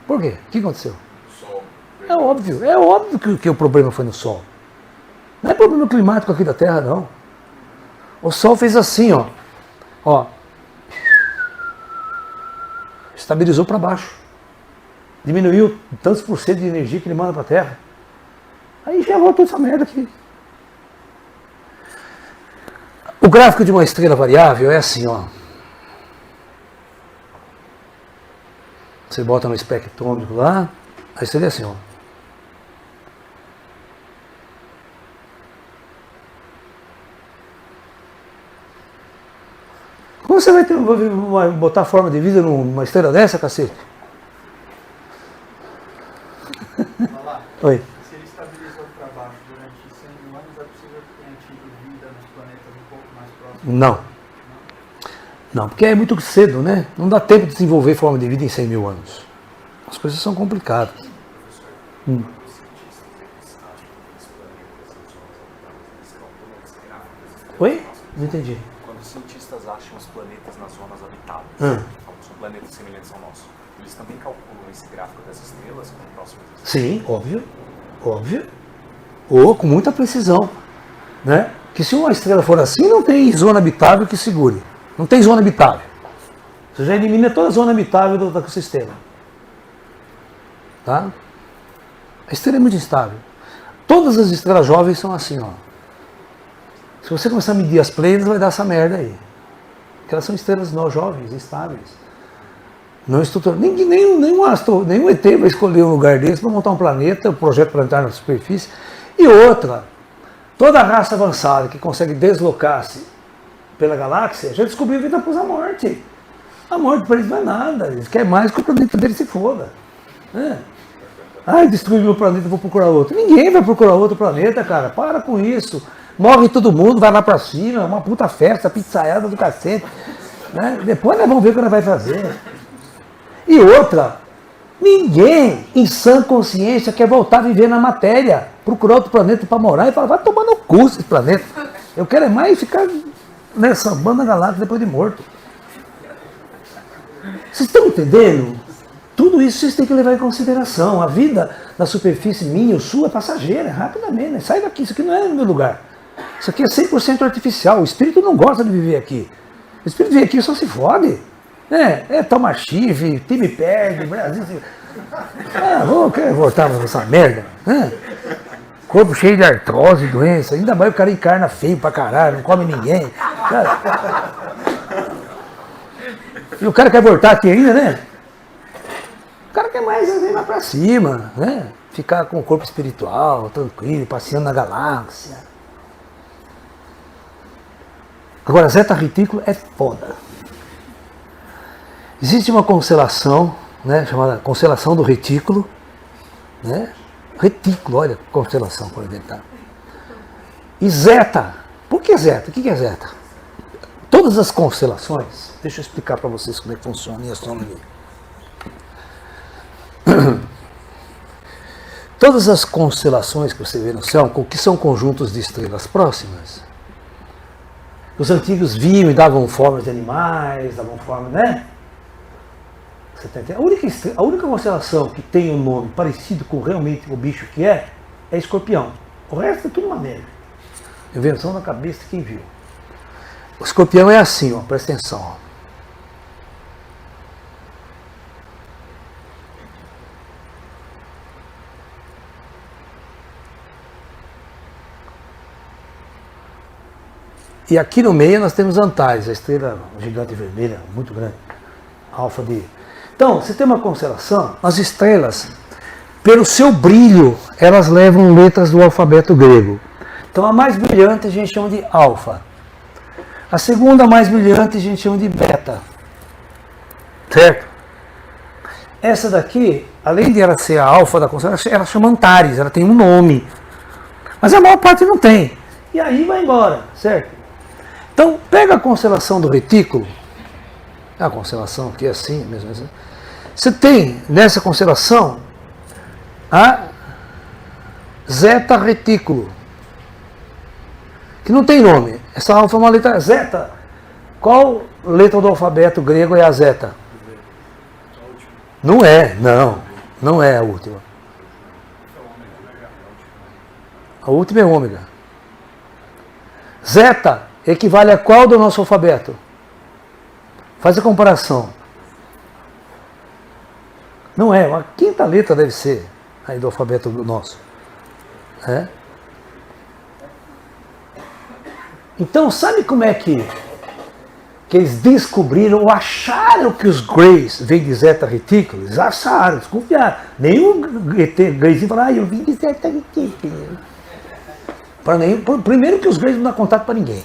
S1: Por quê? O que aconteceu?
S3: Sol.
S1: É óbvio que o problema foi no Sol. Não é problema climático aqui da Terra, não. O Sol fez assim, ó. Ó. Estabilizou para baixo. Diminuiu tantos por cento de energia que ele manda para a Terra. Aí já voltou essa merda aqui. O gráfico de uma estrela variável é assim, ó. Você bota no espectrômetro lá, aí você vê assim, ó. Como você vai botar forma de vida numa estrela dessa, cacete?
S2: Olha lá.
S1: Oi.
S2: Se ele estabilizou para baixo durante 100 mil anos, é possível que tenha tido vida nos planetas um pouco mais próximos?
S1: Não. Não, porque é muito cedo, né? Não dá tempo de desenvolver forma de vida em 100 mil anos. As coisas são complicadas. Oi? Não entendi.
S3: Quando os cientistas acham os planetas nas zonas habitáveis, são planetas semelhantes ao nosso, eles também calculam esse gráfico das estrelas como próximos.
S1: Sim, óbvio. Óbvio. Ou com muita precisão. Né? Que se uma estrela for assim, não tem zona habitável que segure. Não tem zona habitável. Você já elimina toda a zona habitável do ecossistema. Tá? A estrela é muito instável. Todas as estrelas jovens são assim, ó. Se você começar a medir as Pleiades, vai dar essa merda aí. Porque elas são estrelas jovens, estáveis. Não estruturadas. Nenhum ET vai escolher um lugar desse para montar um planeta, um projeto planetário na superfície. E outra, toda a raça avançada que consegue deslocar-se pela galáxia já descobriu vida após a morte. A morte para eles não é nada. Eles querem mais que o planeta deles se foda. Ai, destruí meu planeta, vou procurar outro. Ninguém vai procurar outro planeta, cara. Para com isso. Morre todo mundo, vai lá pra cima, uma puta festa, pizzaiada do cacete. Né? Depois nós vamos ver o que nós vai fazer. E outra, ninguém em sã consciência quer voltar a viver na matéria, procurar outro planeta para morar e falar, vai tomar no cu esse planeta. Eu quero é mais ficar nessa banda galáctica depois de morto. Vocês estão entendendo? Tudo isso vocês têm que levar em consideração. A vida na superfície minha ou sua é passageira, rapidamente. Né? Sai daqui, isso aqui não é no meu lugar. Isso aqui é 100% artificial. O espírito não gosta de viver aqui. O espírito vive aqui só se fode. Toma chifre, time perde, Brasil. Quero voltar pra essa merda. Corpo cheio de artrose, doença. Ainda mais o cara encarna feio pra caralho, não come ninguém. Cara. E o cara quer voltar aqui ainda, né? O cara quer mais ir lá pra cima, né? Ficar com o corpo espiritual, tranquilo, passeando na galáxia. Agora, Zeta Retículo é foda. Existe uma constelação, né, chamada Constelação do Retículo. Né? Retículo, olha, constelação para inventar. E Zeta. Por que Zeta? O que é Zeta? Todas as constelações, deixa eu explicar para vocês como é que funciona a astronomia. Todas as constelações que você vê no céu, que são conjuntos de estrelas próximas, os antigos viam e davam formas de animais, davam formas, né? Você tá entendendo? A única constelação que tem um nome parecido com realmente o bicho que é Escorpião. O resto é tudo uma merda. Invenção da cabeça de quem viu. O Escorpião é assim, ó, presta atenção. Ó. E aqui no meio nós temos Antares, a estrela gigante vermelha, muito grande. Alfa de... Então, você tem uma constelação, as estrelas, pelo seu brilho, elas levam letras do alfabeto grego. Então a mais brilhante a gente chama de alfa. A segunda mais brilhante a gente chama de beta. Certo? essa daqui, além de ela ser a alfa da constelação, ela chama Antares, ela tem um nome. Mas a maior parte não tem. E aí vai embora, certo? Então, pega a constelação do retículo, a constelação que é assim, mesmo assim. Você tem nessa constelação a Zeta Retículo, que não tem nome. Essa alfa é uma letra zeta. Qual letra do alfabeto grego é a zeta? Não é, não é a última. A última é ômega. Zeta equivale a qual do nosso alfabeto? Faz a comparação. Não é, a quinta letra deve ser aí do alfabeto nosso. É? Então, sabe como é que eles descobriram ou acharam que os Greys vêm de Zeta Retículo? Eles acharam, desconfiaram. Nenhum Greyzinho falou, eu vim de Zeta Retículo. Primeiro que os Greys não dão contato para ninguém.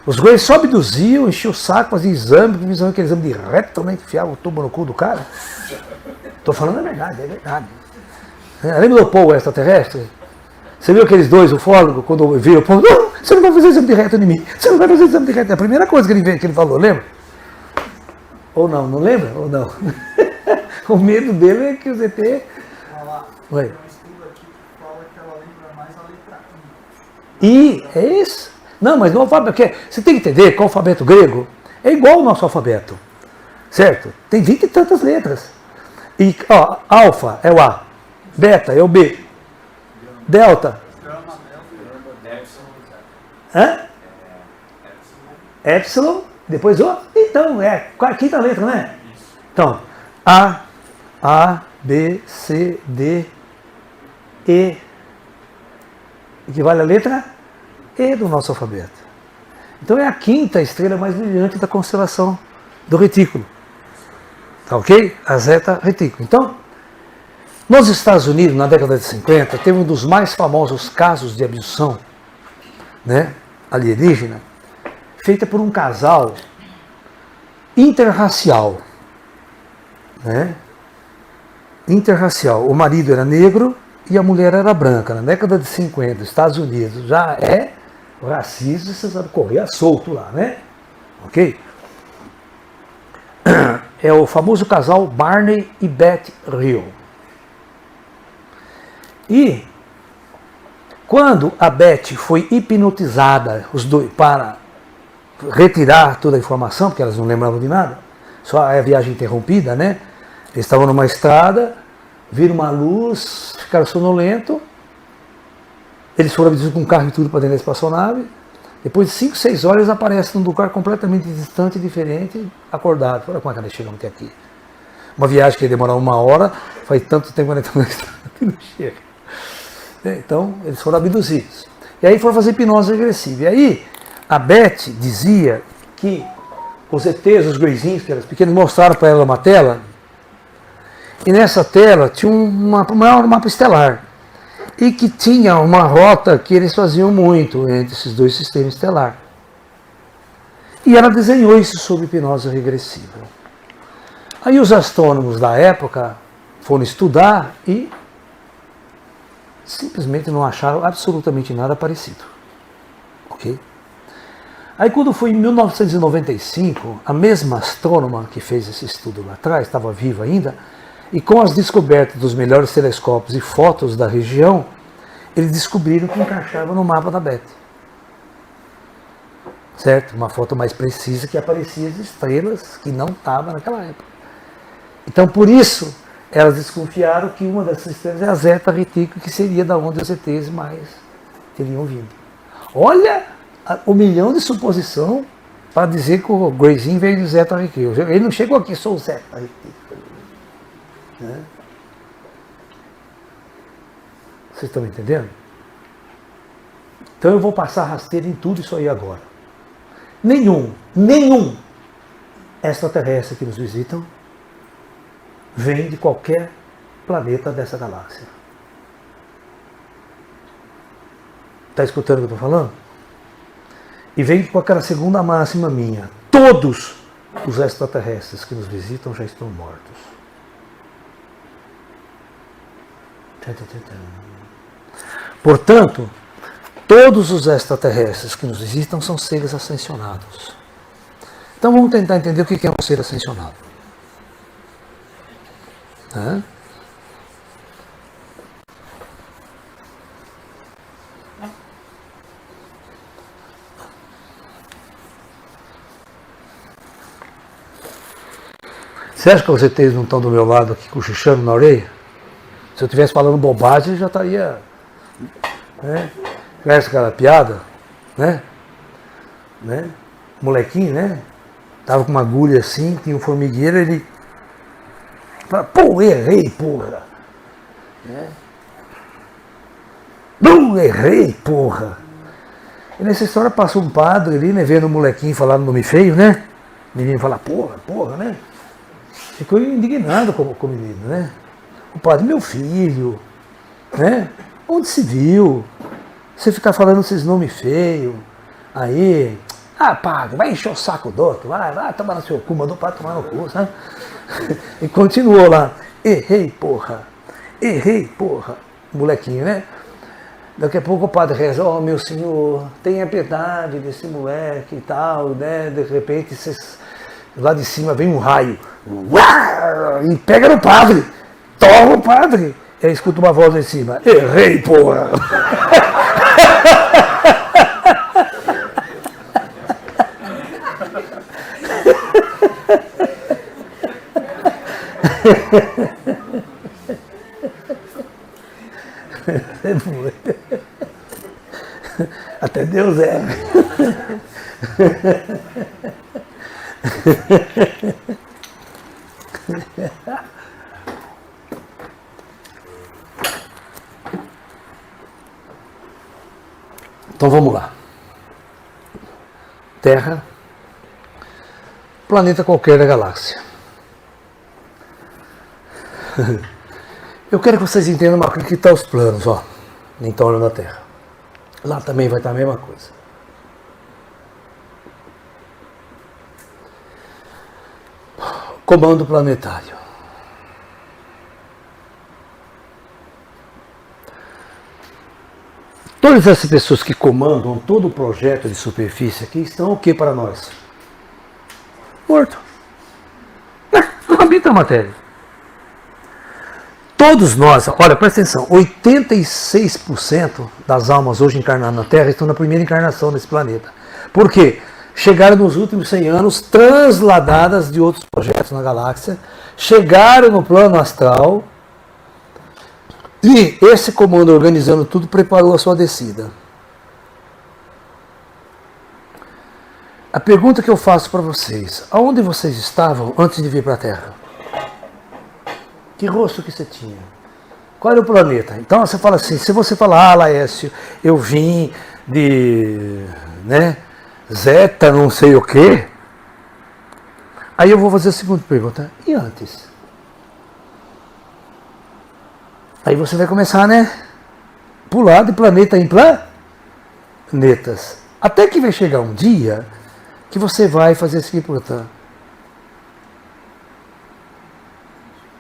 S1: Os Greys só abduziam, enchiam o saco, faziam exame, aquele exame de reto, né, enfiava o tubo no cu do cara. Estou falando a verdade, é verdade. Lembra do Paul extraterrestre? Você viu aqueles dois ufólogos, quando viram o Paul, não, você não vai fazer exame de reto em mim, você não vai fazer exame de reto. É a primeira coisa que ele falou, lembra? Ou não lembra? Ou não? O medo dele é que o ZT... Oi.
S2: Tem um estudo aqui que fala que ela lembra mais a letra I.
S1: É isso? Não, mas no alfabeto, porque você tem que entender que o alfabeto grego é igual ao nosso alfabeto, certo? Tem 20 e tantas letras. E, ó, alfa é o A, beta é o B, delta. Hã? Epsilon, depois o. Então, é a quinta letra, né? Então, A, B, C, D, E. Equivale à letra E do nosso alfabeto. Então é a quinta estrela mais brilhante da constelação do retículo. Tá ok? A Zeta Retículo. Então, nos Estados Unidos, na década de 50, teve um dos mais famosos casos de abdução, né, alienígena, feita por um casal interracial. Né? Interracial. O marido era negro e a mulher era branca. Na década de 50, Estados Unidos já é racismo, você sabe, correr solto lá, né? Ok? É o famoso casal Barney e Beth Hill. E quando a Beth foi hipnotizada, os dois, para retirar toda a informação, porque elas não lembravam de nada, só a viagem interrompida, né? Eles estavam numa estrada, viram uma luz, ficaram sonolentos, eles foram abduzidos com um carro e tudo para dentro da espaçonave. Depois de 5, 6 horas, eles aparecem num lugar completamente distante, diferente, acordado. Olha como é que nós chegamos até aqui. Uma viagem que ia demorar 1 hora, faz tanto tempo que nós estamos na estrada que não chega. Então, eles foram abduzidos. E aí foram fazer hipnose regressiva. E aí, a Beth dizia que os ETs, os Greyzinhos, que eram pequenos, mostraram para ela uma tela, e nessa tela tinha um mapa estelar. E que tinha uma rota que eles faziam muito entre esses dois sistemas estelares. E ela desenhou isso sob hipnose regressiva. Aí os astrônomos da época foram estudar e simplesmente não acharam absolutamente nada parecido. Ok? Aí quando foi em 1995, a mesma astrônoma que fez esse estudo lá atrás, estava viva ainda, e com as descobertas dos melhores telescópios e fotos da região, eles descobriram que encaixava no mapa da Beth. Certo? Uma foto mais precisa que aparecia as estrelas que não estavam naquela época. Então, por isso, elas desconfiaram que uma dessas estrelas é a Zeta Retículo, que seria da onde os ETs mais teriam vindo. Olha o milhão de suposição para dizer que o Greyzinho veio de Zeta Retículo. Ele não chegou aqui, sou o Zeta Retículo. Né? Vocês estão entendendo? Então eu vou passar rasteiro em tudo isso aí agora. Nenhum extraterrestre que nos visitam vem de qualquer planeta dessa galáxia. Está escutando o que eu estou falando? E vem com aquela segunda máxima minha. Todos os extraterrestres que nos visitam já estão mortos. Portanto, todos os extraterrestres que nos visitam são seres ascensionados. Então vamos tentar entender o que é um ser ascensionado. Você acha que os ETs não estão do meu lado aqui cochichando na orelha? Se eu estivesse falando bobagem, já estaria... Conhece aquela piada? Né? Molequinho, né? Tava com uma agulha assim, tinha um formigueiro, ele... Fala, pô, errei, porra! Não, errei, porra! E nessa história passou um padre ali, né? Vendo o molequinho falar no nome feio, né? O menino fala, porra, né? Ficou indignado com o menino, né? O padre, meu filho, né? Onde se viu? Você ficar falando esses nomes feios, aí, padre, vai encher o saco do outro, vai tomar no seu cu, mandou para tomar no cu, sabe? E continuou lá, errei, porra, molequinho, né? Daqui a pouco o padre reza, meu senhor, tenha piedade desse moleque e tal, né? De repente, lá de cima vem um raio, e pega no padre, toma o padre. E aí escuta uma voz lá em cima, errei, porra. Até Deus é. Então vamos lá. Terra, planeta qualquer da galáxia. Eu quero que vocês entendam que estão os planos, ó, em torno da Terra. Lá também vai estar a mesma coisa. Comando planetário. Todas essas pessoas que comandam todo o projeto de superfície aqui estão o que para nós? Morto. Não habita a matéria. Todos nós, olha, presta atenção, 86% das almas hoje encarnadas na Terra estão na primeira encarnação desse planeta. Por quê? Chegaram nos últimos 100 anos transladadas de outros projetos na galáxia, chegaram no plano astral e esse comando organizando tudo preparou a sua descida. A pergunta que eu faço para vocês, aonde vocês estavam antes de vir para a Terra? Que rosto que você tinha? Qual era o planeta? Então você fala assim, se você falar, Laércio, eu vim de, Zeta, não sei o quê. Aí eu vou fazer a segunda pergunta, e antes? Aí você vai começar, pular de planeta em planetas. Até que vai chegar um dia que você vai fazer a seguinte pergunta.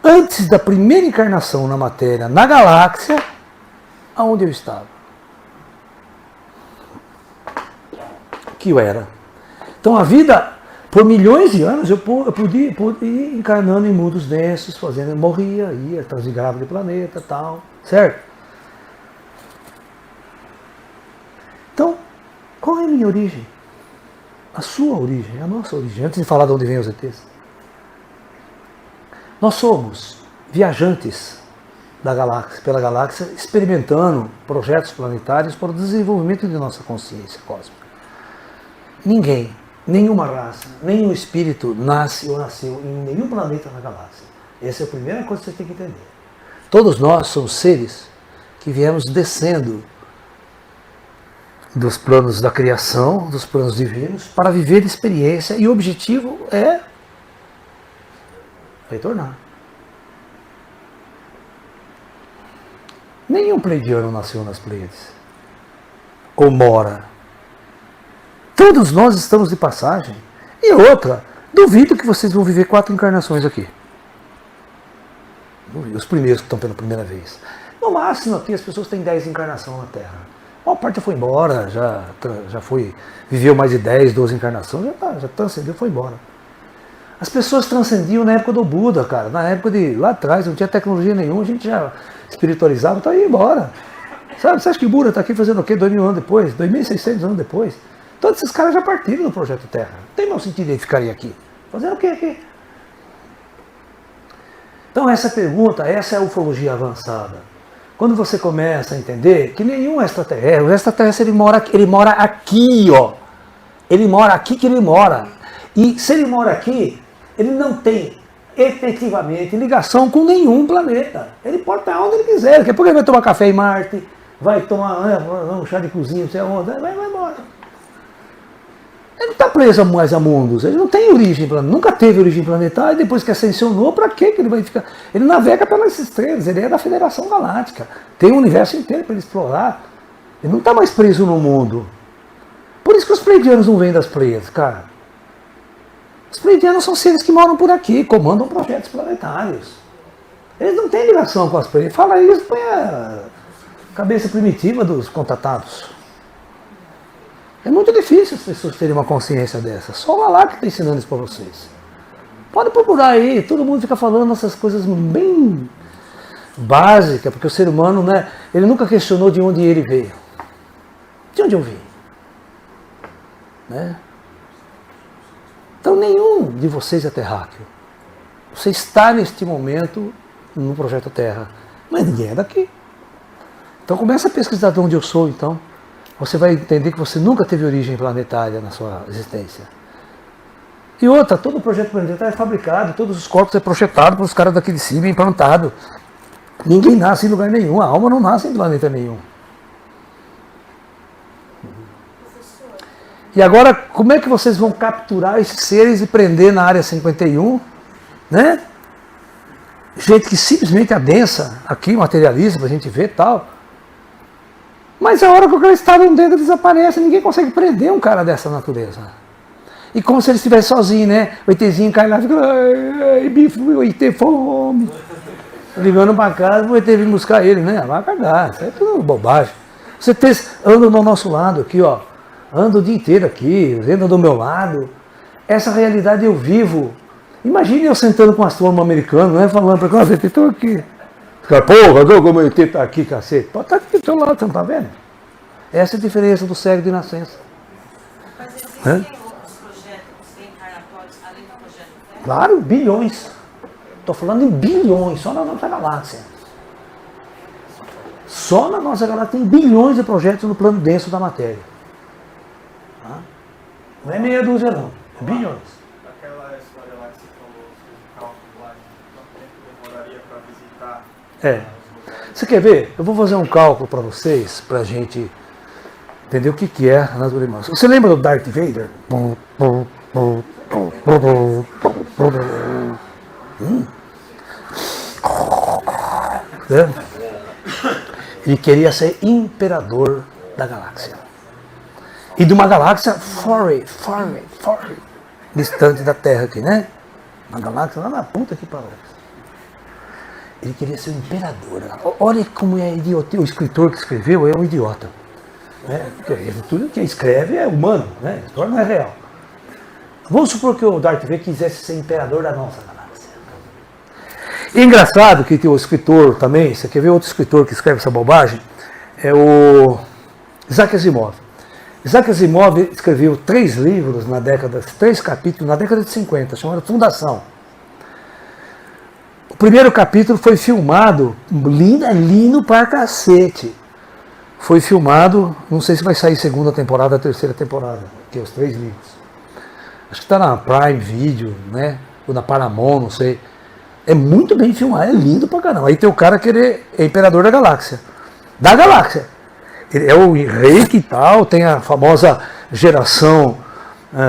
S1: Antes da primeira encarnação na matéria, na galáxia, aonde eu estava? O que eu era? Então a vida, por milhões de anos, eu podia ir encarnando em mundos densos, fazendo, morria, ia, transmigrava de planeta, tal, certo? Então, qual é a minha origem? A sua origem, a nossa origem, antes de falar de onde vem os ETs. Nós somos viajantes da galáxia, pela galáxia, experimentando projetos planetários para o desenvolvimento de nossa consciência cósmica. Ninguém, nenhuma raça, nenhum espírito nasce ou nasceu em nenhum planeta na galáxia. Essa é a primeira coisa que você tem que entender. Todos nós somos seres que viemos descendo dos planos da criação, dos planos divinos, para viver experiência, e o objetivo é retornar. Nenhum pleidiano nasceu nas Pleiades. Ou mora. Todos nós estamos de passagem. E outra, Duvido que vocês vão viver 4 encarnações aqui. Os primeiros que estão pela primeira vez. No máximo aqui as pessoas têm 10 encarnações na Terra. A maior parte já foi embora, já foi, viveu mais de 10, 12 encarnações, já transcendeu, foi embora. As pessoas transcendiam na época do Buda, cara. Na época de lá atrás, não tinha tecnologia nenhuma, a gente já espiritualizava, tá aí embora. Sabe, você acha que o Buda está aqui fazendo o quê 2.000 anos depois? 2.600 anos depois? Todos esses caras já partiram do projeto Terra. Não tem mais sentido eles ficarem aqui. Fazendo o quê aqui? Então essa pergunta, essa é a ufologia avançada. Quando você começa a entender que nenhum extraterrestre, o extraterrestre ele mora aqui, ó. Ele mora aqui que ele mora. E se ele mora aqui, ele não tem efetivamente ligação com nenhum planeta. Ele pode estar onde ele quiser. Daqui a pouco ele vai tomar café em Marte, vai tomar um chá de cozinha, não sei aonde, vai embora. Ele não está preso mais a mundos, ele não tem origem planetária, nunca teve origem planetária, e depois que ascensionou, para que ele vai ficar? Ele navega pelas estrelas, ele é da Federação Galáctica, tem o universo inteiro para ele explorar, ele não está mais preso no mundo. Por isso que os pleiadianos não vêm das Pleiades, cara. Os pleiadianos são seres que moram por aqui, comandam projetos planetários. Eles não têm ligação com as Pleiades. Fala isso, põe a cabeça primitiva dos contatados. É muito difícil as pessoas terem uma consciência dessa. Só o Alá que está ensinando isso para vocês. Pode procurar aí, todo mundo fica falando essas coisas bem básicas, porque o ser humano, né, ele nunca questionou de onde ele veio. De onde eu vim? Né? Então nenhum de vocês é terráqueo. Você está neste momento no Projeto Terra, mas ninguém é daqui. Então começa a pesquisar de onde eu sou, então. Você vai entender que você nunca teve origem planetária na sua existência. E outra, todo o projeto planetário é fabricado, todos os corpos é projetado para os caras daqui de cima, implantado. Ninguém nasce em lugar nenhum, a alma não nasce em planeta nenhum. E agora, como é que vocês vão capturar esses seres e prender na área 51? Né? Gente que simplesmente adensa aqui, materializa para a gente ver e tal. Mas a hora que o cara está no dedo desaparece, ninguém consegue prender um cara dessa natureza. E como se ele estivesse sozinho, né? O ETzinho cai lá e fica, ai, bife, o ET fome. Ligando para casa, o ET vir buscar ele, né? Vai cagar, isso é tudo bobagem. Você anda do nosso lado aqui, ó. Anda o dia inteiro aqui, anda do meu lado. Essa realidade eu vivo. Imagine eu sentando com um astrônomo americano, né? Falando para ele, ET, estou aqui. Porra, como o ET está aqui, cacete. Pode estar aqui do seu lado, você não está vendo? Essa é a diferença do cego de nascença.
S4: Mas existem outros projetos reencarnatórios além do projeto Terra?
S1: Claro, bilhões. Estou falando em bilhões, só na nossa galáxia. Só na nossa galáxia tem bilhões de projetos no plano denso da matéria. Não é meia dúzia não, é bilhões.
S2: Aquela história lá que você falou sobre o cálculo lá, de quanto tempo demoraria para visitar.
S1: Você quer ver? Eu vou fazer um cálculo para vocês, para a gente entender o que é a natureza humana. Você lembra do Darth Vader? Ele queria ser imperador da galáxia. E de uma galáxia far distante da Terra aqui, né? Uma galáxia lá na puta que pariu. Ele queria ser um imperador. Olha como é idiota. O escritor que escreveu é um idiota. Né? Porque tudo que escreve é humano, né? A história não é real. Vamos supor que o Darth Vader quisesse ser imperador da nossa galáxia. E é engraçado que tem o escritor também, você quer ver outro escritor que escreve essa bobagem? É o Isaac Asimov. Isaac Asimov escreveu 3 livros 3 capítulos na década de 50, chamado Fundação. O primeiro capítulo foi filmado, lindo pra cacete. Foi filmado, não sei se vai sair segunda temporada ou terceira temporada, que é os 3 livros. Acho que está na Prime Video, né? Ou na Paramount, não sei. É muito bem filmado, é lindo pra caramba. Aí tem o cara que ele é imperador da galáxia. Da galáxia. Ele é o rei que tal, tem a famosa geração,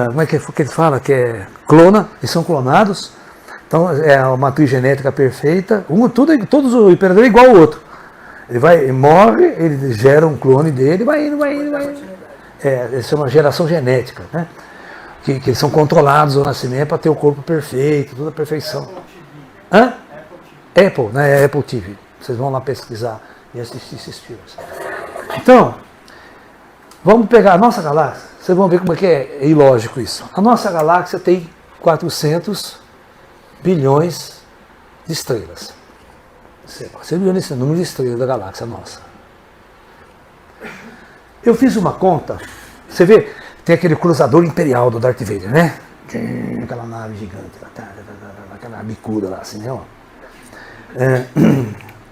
S1: como é que ele fala? Que é clona, eles são clonados. Então é uma matriz genética perfeita. Todos o imperador é igual ao outro. Ele morre, ele gera um clone dele, vai indo. Isso é uma geração genética, né? que eles são controlados ao nascimento para ter o corpo perfeito, toda a perfeição. Hã? Apple, né? Apple TV. Vocês vão lá pesquisar e assistir esses filmes. Então, vamos pegar a nossa galáxia. Vocês vão ver como é que é ilógico isso. A nossa galáxia tem 400 bilhões de estrelas. Você viu esse número de estrelas da galáxia nossa. Eu fiz uma conta. Você vê, tem aquele cruzador imperial do Darth Vader, né? Aquela nave gigante, aquela bicuda lá, assim, né?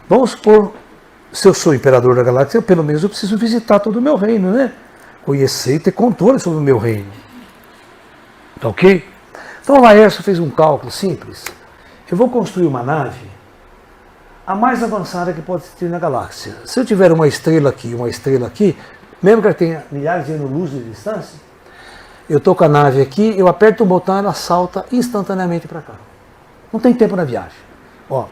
S1: Vamos supor, se eu sou imperador da galáxia, pelo menos eu preciso visitar todo o meu reino, né? Conhecer e ter controle sobre o meu reino. Tá ok? Então o Laércio fez um cálculo simples. Eu vou construir uma nave a mais avançada que pode existir na galáxia. Se eu tiver uma estrela aqui, mesmo que ela tenha milhares de anos-luz de distância, eu estou com a nave aqui, eu aperto um botão e ela salta instantaneamente para cá. Não tem tempo na viagem. Ó,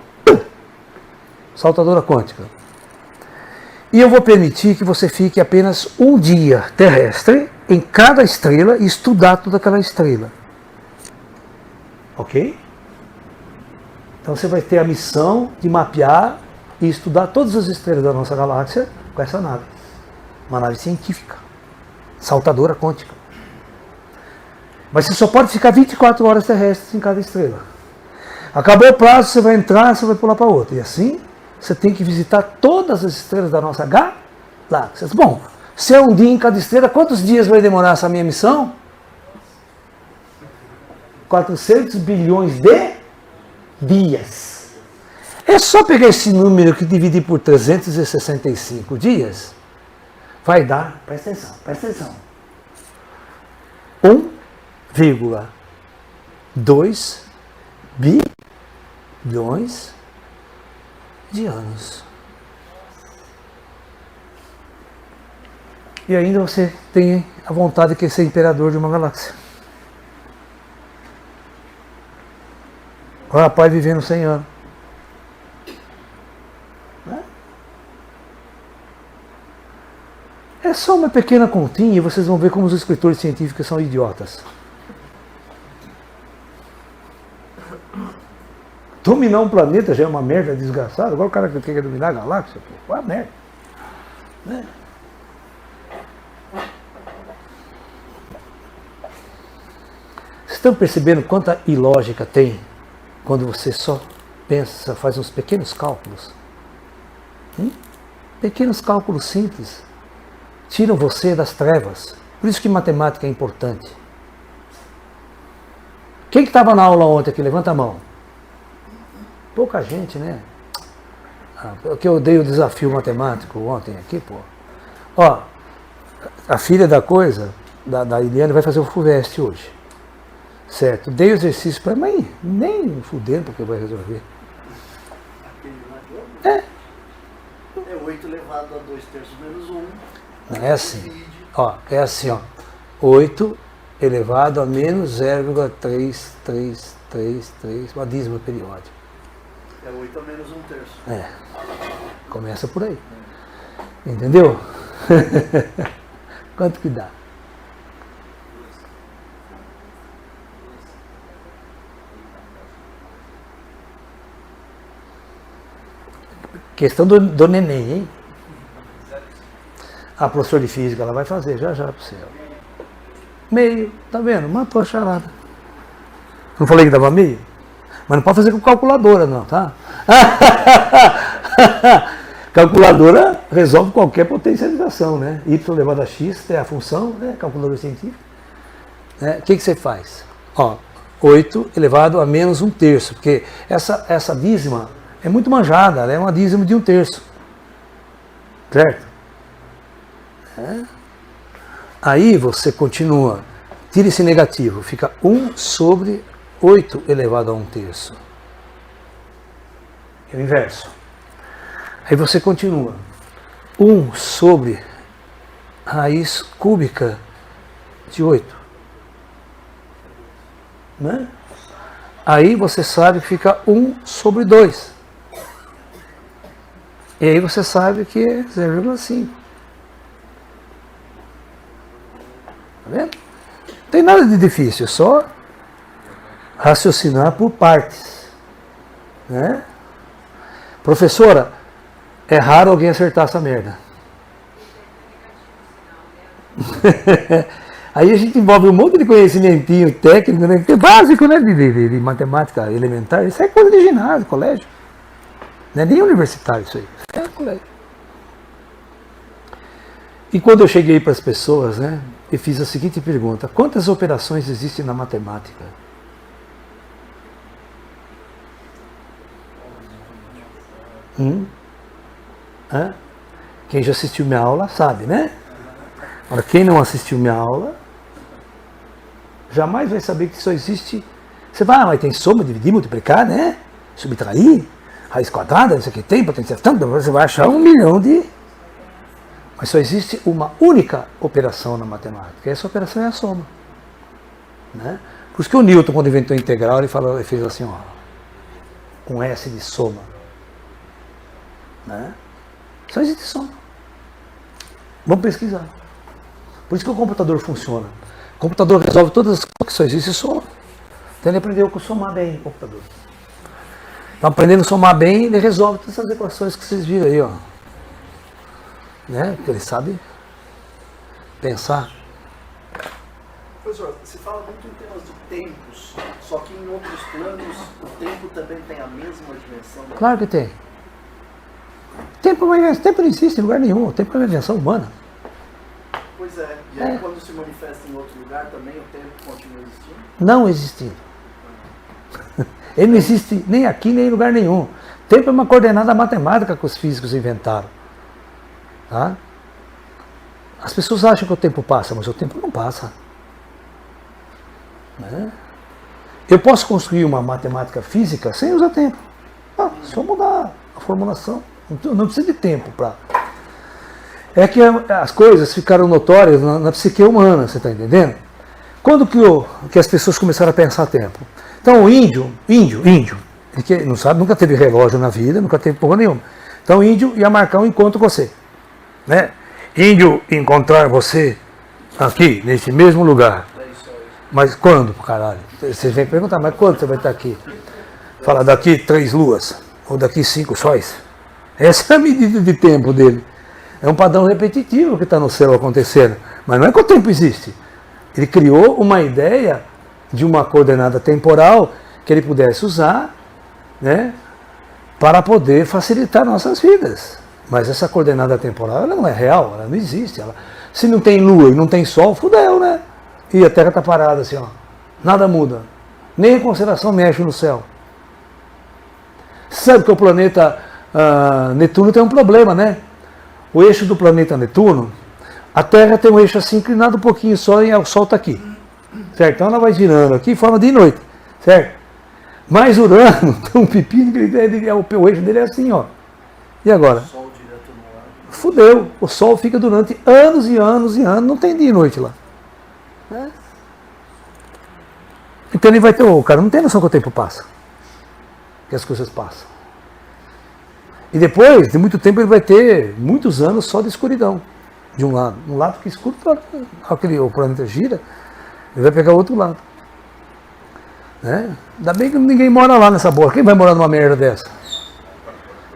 S1: saltadora quântica. E eu vou permitir que você fique apenas um dia terrestre em cada estrela e estudar toda aquela estrela. Ok? Então você vai ter a missão de mapear e estudar todas as estrelas da nossa galáxia com essa nave. Uma nave científica, saltadora quântica. Mas você só pode ficar 24 horas terrestres em cada estrela. Acabou o prazo, você vai entrar, você vai pular para outra. E assim, você tem que visitar todas as estrelas da nossa galáxia. Bom, se é um dia em cada estrela, quantos dias vai demorar essa minha missão? 400 bilhões de dias. É só pegar esse número que dividir por 365 dias, vai dar, presta atenção, 1,2 bilhões de anos. E ainda você tem a vontade de querer ser imperador de uma galáxia. O rapaz vivendo 100 anos. É só uma pequena continha e vocês vão ver como os escritores científicos são idiotas. Dominar um planeta já é uma merda desgraçada. Agora o cara que quer dominar a galáxia, pô, é uma merda. Né? Vocês estão percebendo quanta ilógica tem quando você só pensa, faz uns pequenos cálculos? Pequenos cálculos simples tiram você das trevas. Por isso que matemática é importante. Quem que estava na aula ontem aqui? Levanta a mão. Pouca gente, né? Porque eu dei o desafio matemático ontem aqui, pô. Ó, a filha da coisa, da Eliane, vai fazer o FUVEST hoje. Certo? Dei o exercício para mãe, nem fudendo porque vai resolver. É
S5: 8 elevado a 2 terços menos 1.
S1: Não é assim. Ó, é assim, ó. 8 elevado a menos 0,3333, uma dízima periódica.
S5: É 8 a menos 1 terço.
S1: É. Começa por aí. Entendeu? Quanto que dá? Questão do neném, hein? A professora de física, ela vai fazer já para você. Meio, tá vendo? Matou a charada. Não falei que dava meio? Mas não pode fazer com calculadora, não, tá? Calculadora resolve qualquer potencialização, né? Y elevado a x é a função, né? Calculadora científica. O que você faz? Ó, 8 elevado a menos 1 terço, porque essa dízima é muito manjada, ela é uma dízima de 1 terço. Certo? Aí você continua, tira esse negativo, fica 1 sobre 8 elevado a 1 terço. É o inverso. Aí você continua, 1 sobre raiz cúbica de 8. Né? Aí você sabe que fica 1 sobre 2. E aí você sabe que é 0,5. Tá vendo? Não tem nada de difícil, é só raciocinar por partes. Né? Professora, é raro alguém acertar essa merda. Aí a gente envolve um monte de conhecimentinho técnico, né? Que é básico, né? De matemática elementar. Isso é coisa de ginásio, colégio. Não é nem universitário isso aí. É colégio. E quando eu cheguei para as pessoas, né? E fiz a seguinte pergunta: quantas operações existem na matemática? Hã? Quem já assistiu minha aula sabe, né? Agora, quem não assistiu minha aula, jamais vai saber que só existe. Você vai, mas tem soma, dividir, multiplicar, né? Subtrair, raiz quadrada, não sei o que tem, potência tanto, você vai achar 1 milhão de. Mas só existe uma única operação na matemática. Essa operação é a soma. Né? Por isso que o Newton, quando inventou a integral, ele fez assim, ó, um S de soma. Né? Só existe soma. Vamos pesquisar. Por isso que o computador funciona. O computador resolve todas as coisas que só existe soma. Então ele aprendeu a somar bem o computador. Então, aprendendo a somar bem, ele resolve todas essas equações que vocês viram aí, ó. Né? Porque ele sabe pensar.
S5: Professor, se fala muito em termos de tempos, só que em outros planos o tempo também tem a mesma dimensão.
S1: Claro que tem. Tempo não existe em lugar nenhum. O tempo é uma invenção humana.
S5: Pois é. E aí quando se manifesta em outro lugar também o tempo continua existindo?
S1: Não existindo. Ele não existe nem aqui nem em lugar nenhum. Tempo é uma coordenada matemática que os físicos inventaram. Tá? As pessoas acham que o tempo passa, mas o tempo não passa. Né? Eu posso construir uma matemática física sem usar tempo. Só mudar a formulação. Não precisa de tempo para. É que as coisas ficaram notórias na psique humana, você está entendendo? Quando que as pessoas começaram a pensar tempo? Então o índio, ele que não sabe, nunca teve relógio na vida, nunca teve porra nenhuma. Então o índio ia marcar um encontro com você. Né? Índio encontrar você aqui, nesse mesmo lugar. Mas quando, caralho? Você vem perguntar, mas quando você vai estar aqui? Fala, daqui 3 luas, ou daqui 5 sóis. Essa é a medida de tempo dele. É um padrão repetitivo que está no céu acontecendo. Mas não é que o tempo existe. Ele criou uma ideia de uma coordenada temporal que ele pudesse usar, né, para poder facilitar nossas vidas. Mas essa coordenada temporal ela não é real, ela não existe. Se não tem lua e não tem sol, fudeu, né? E a Terra está parada assim, ó. Nada muda. Nem a constelação mexe no céu. Sabe que o planeta Netuno tem um problema, né? O eixo do planeta Netuno, a Terra tem um eixo assim inclinado um pouquinho só e o Sol está aqui. Certo? Então ela vai girando aqui em forma de noite. Certo? Mas Urano tem um pepino que o eixo dele é assim, ó. E agora? Fudeu. O Sol fica durante anos e anos e anos, não tem dia e noite lá. Então ele vai ter, o cara não tem noção que o tempo passa. Que as coisas passam. E depois de muito tempo ele vai ter muitos anos só de escuridão. De um lado. Um lado que escuro, o planeta gira, ele vai pegar o outro lado. Né? Ainda bem que ninguém mora lá nessa bola. Quem vai morar numa merda dessa?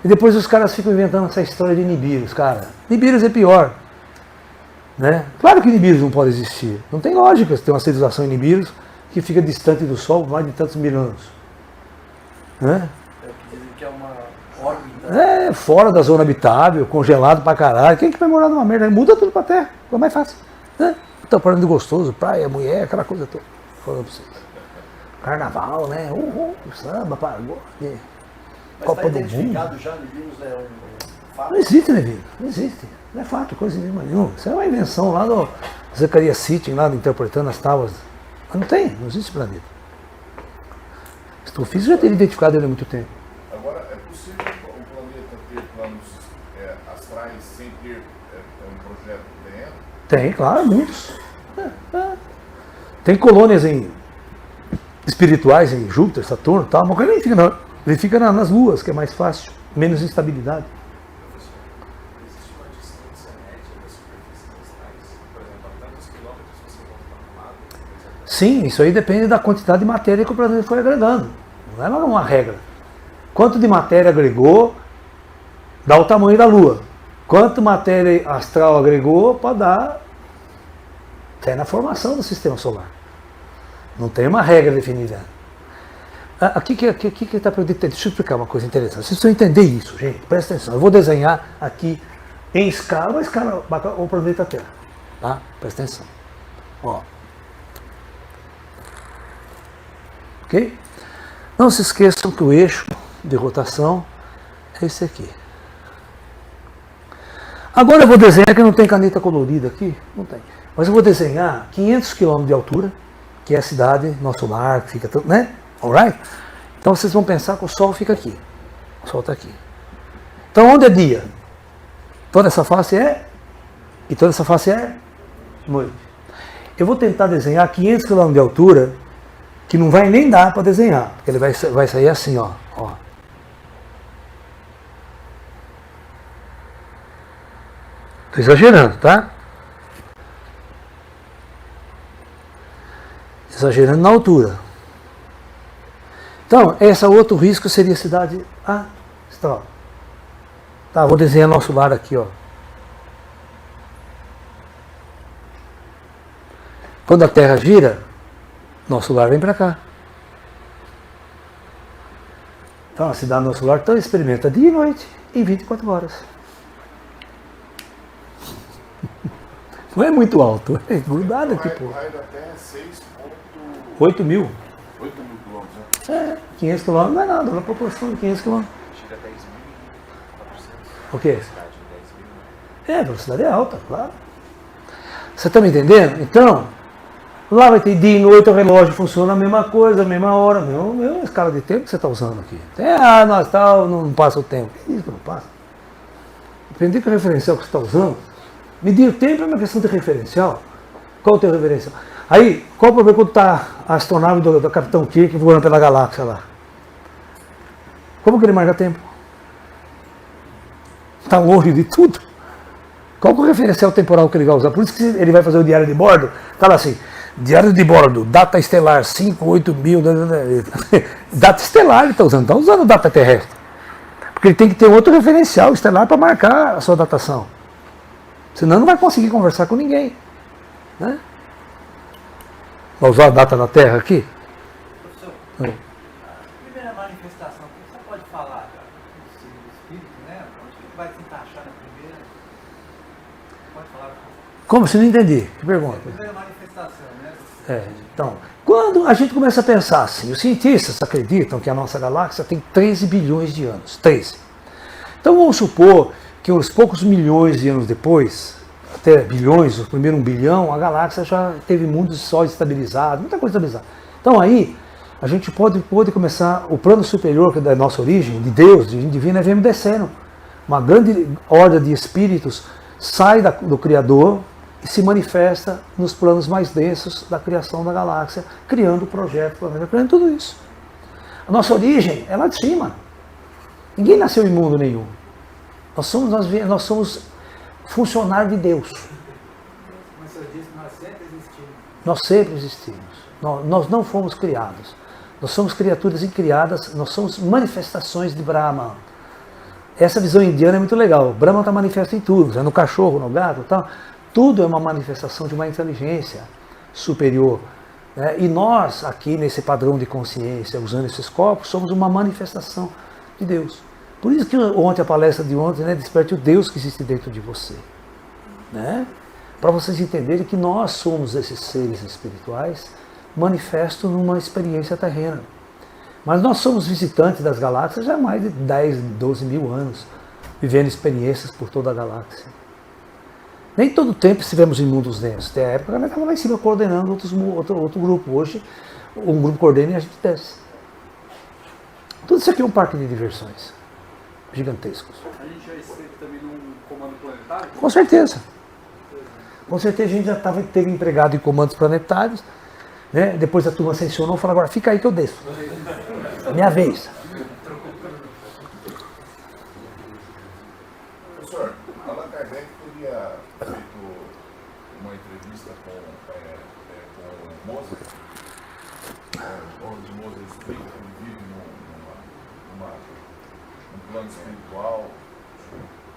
S1: E depois os caras ficam inventando essa história de Nibiros, cara. Nibiros é pior. Né? Claro que Nibiros não pode existir. Não tem lógica se tem uma civilização em Nibiros que fica distante do Sol por mais de tantos mil anos. Né?
S5: Dizem que é uma órbita.
S1: É, fora da zona habitável, congelado pra caralho. Quem que vai morar numa merda? Muda tudo pra terra, é mais fácil. Né? Então, falando de gostoso, praia, mulher, aquela coisa toda. Falando pra vocês. Carnaval, né? Samba, pagode. Copa do Mundo.
S5: Já Nibiros é um fato?
S1: Não existe, né, Vitor? Não existe. Não é fato, coisa nenhuma. Isso é uma invenção lá do Zacarias Sitchin, lá interpretando as tábuas. Mas não existe planeta. O físico já teria identificado ele há muito tempo.
S6: Agora, é possível o planeta ter planos astrais sem ter um projeto dentro?
S1: Tem, claro, muitos. Tem colônias espirituais em Júpiter, Saturno e tal, mas ele nem fica, não. Ele fica nas luas, que é mais fácil, menos instabilidade.
S3: Existe uma distância média da superfície das astrais? Por exemplo, a tantos quilômetros você volta para um lado, depois
S1: Sim, isso aí depende da quantidade de matéria que o planeta foi agregando. Não é uma regra. Quanto de matéria agregou, dá o tamanho da Lua. Quanto matéria astral agregou, para dar até na formação do sistema solar. Não tem uma regra definida. Aqui que está para deixa eu explicar uma coisa interessante. Vocês precisam entender isso, gente. Presta atenção. Eu vou desenhar aqui em escala o planeta Terra. Tá? Presta atenção. Ó. Ok? Não se esqueçam que o eixo de rotação é esse aqui. Agora eu vou desenhar, que não tem caneta colorida aqui, não tem. Mas eu vou desenhar 500 km de altura, que é a cidade, nosso lar, que fica tudo, né? Alright? Então vocês vão pensar que o Sol fica aqui. O Sol está aqui. Então onde é dia? Toda essa face é, e toda essa face é noite. Eu vou tentar desenhar 500 km de altura, que não vai nem dar para desenhar, porque ele vai sair assim, ó. Estou exagerando, tá? Exagerando na altura. Então, esse outro risco seria a cidade astral. Tá, vou desenhar nosso lar aqui, ó. Quando a Terra gira, nosso lar vem para cá. Então, a cidade nosso lar então, experimenta dia e noite em 24 horas. Não é muito alto, é grudado aqui, pô.
S6: O raio da Terra é
S1: 8 mil.
S6: 8 mil quilômetros, né?
S1: 500 quilômetros não é nada, na proporção de 500 quilômetros.
S3: Chega a 10.400.
S1: O quê?
S3: Velocidade de 10.000.
S1: A velocidade é alta, claro. Você está me entendendo? Então, lá vai ter dia e noite, o relógio funciona a mesma coisa, a mesma hora, mesma escala de tempo que você está usando aqui. Nós tal, não passa o tempo. Que isso que não passa? Depende do referencial que você está usando. Medir o tempo é uma questão de referencial. Qual é o teu referencial? Aí, qual o problema quando está a astronave do Capitão Kirk voando pela galáxia lá? Como que ele marca tempo? Está longe de tudo. Qual é o referencial temporal que ele vai usar? Por isso que ele vai fazer o diário de bordo, está lá assim, diário de bordo, data estelar 5, 8 mil, data estelar ele está usando data terrestre. Porque ele tem que ter outro referencial estelar para marcar a sua datação. Senão não vai conseguir conversar com ninguém. Né? Vai usar a data da Terra aqui?
S2: Professor,
S1: Oi.
S2: a primeira manifestação, o que você pode falar do espírito, né? Onde que vai se encaixar na primeira? Pode falar?
S1: Como? Se não entendi. Que pergunta?
S2: A primeira manifestação, né?
S1: Então, quando a gente começa a pensar assim, os cientistas acreditam que a nossa galáxia tem 13 bilhões de anos. 13. Então vamos supor que uns poucos milhões de anos depois, até bilhões, o primeiro 1 bilhão, a galáxia já teve muitos sóis estabilizados, muita coisa estabilizada. Então aí, a gente pode começar, o plano superior que é da nossa origem, de Deus, de divino, vem descendo. Uma grande horda de espíritos sai do Criador e se manifesta nos planos mais densos da criação da galáxia, criando o projeto, criando tudo isso. A nossa origem é lá de cima. Ninguém nasceu imundo nenhum. Nós somos funcionários de Deus.
S2: Mas você disse que nós sempre existimos.
S1: Nós sempre existimos. Nós não fomos criados. Nós somos criaturas incriadas, nós somos manifestações de Brahma. Essa visão indiana é muito legal. Brahma está manifesto em tudo, no cachorro, no gato, tal. Tudo é uma manifestação de uma inteligência superior. Né? E nós, aqui nesse padrão de consciência, usando esses corpos, somos uma manifestação de Deus. Por isso que ontem, a palestra de ontem, né, desperte o Deus que existe dentro de você. Né? Para vocês entenderem que nós somos esses seres espirituais manifestos numa experiência terrena. Mas nós somos visitantes das galáxias já há mais de 10, 12 mil anos, vivendo experiências por toda a galáxia. Nem todo tempo estivemos em mundos densos. Tem a época que nós estávamos lá em cima coordenando outro grupo. Hoje, um grupo coordena e a gente desce. Tudo isso aqui é um parque de diversões gigantescos.
S2: A gente já esteve também num comando planetário?
S1: Com certeza. Com certeza a gente já teve empregado em comandos planetários. Né? Depois a turma ascensionou e falou, agora fica aí que eu desço. Minha vez.
S6: Professor, Allan Kardec teria feito uma entrevista com Mozart, onde Mozart explica que ele vive num plano espiritual,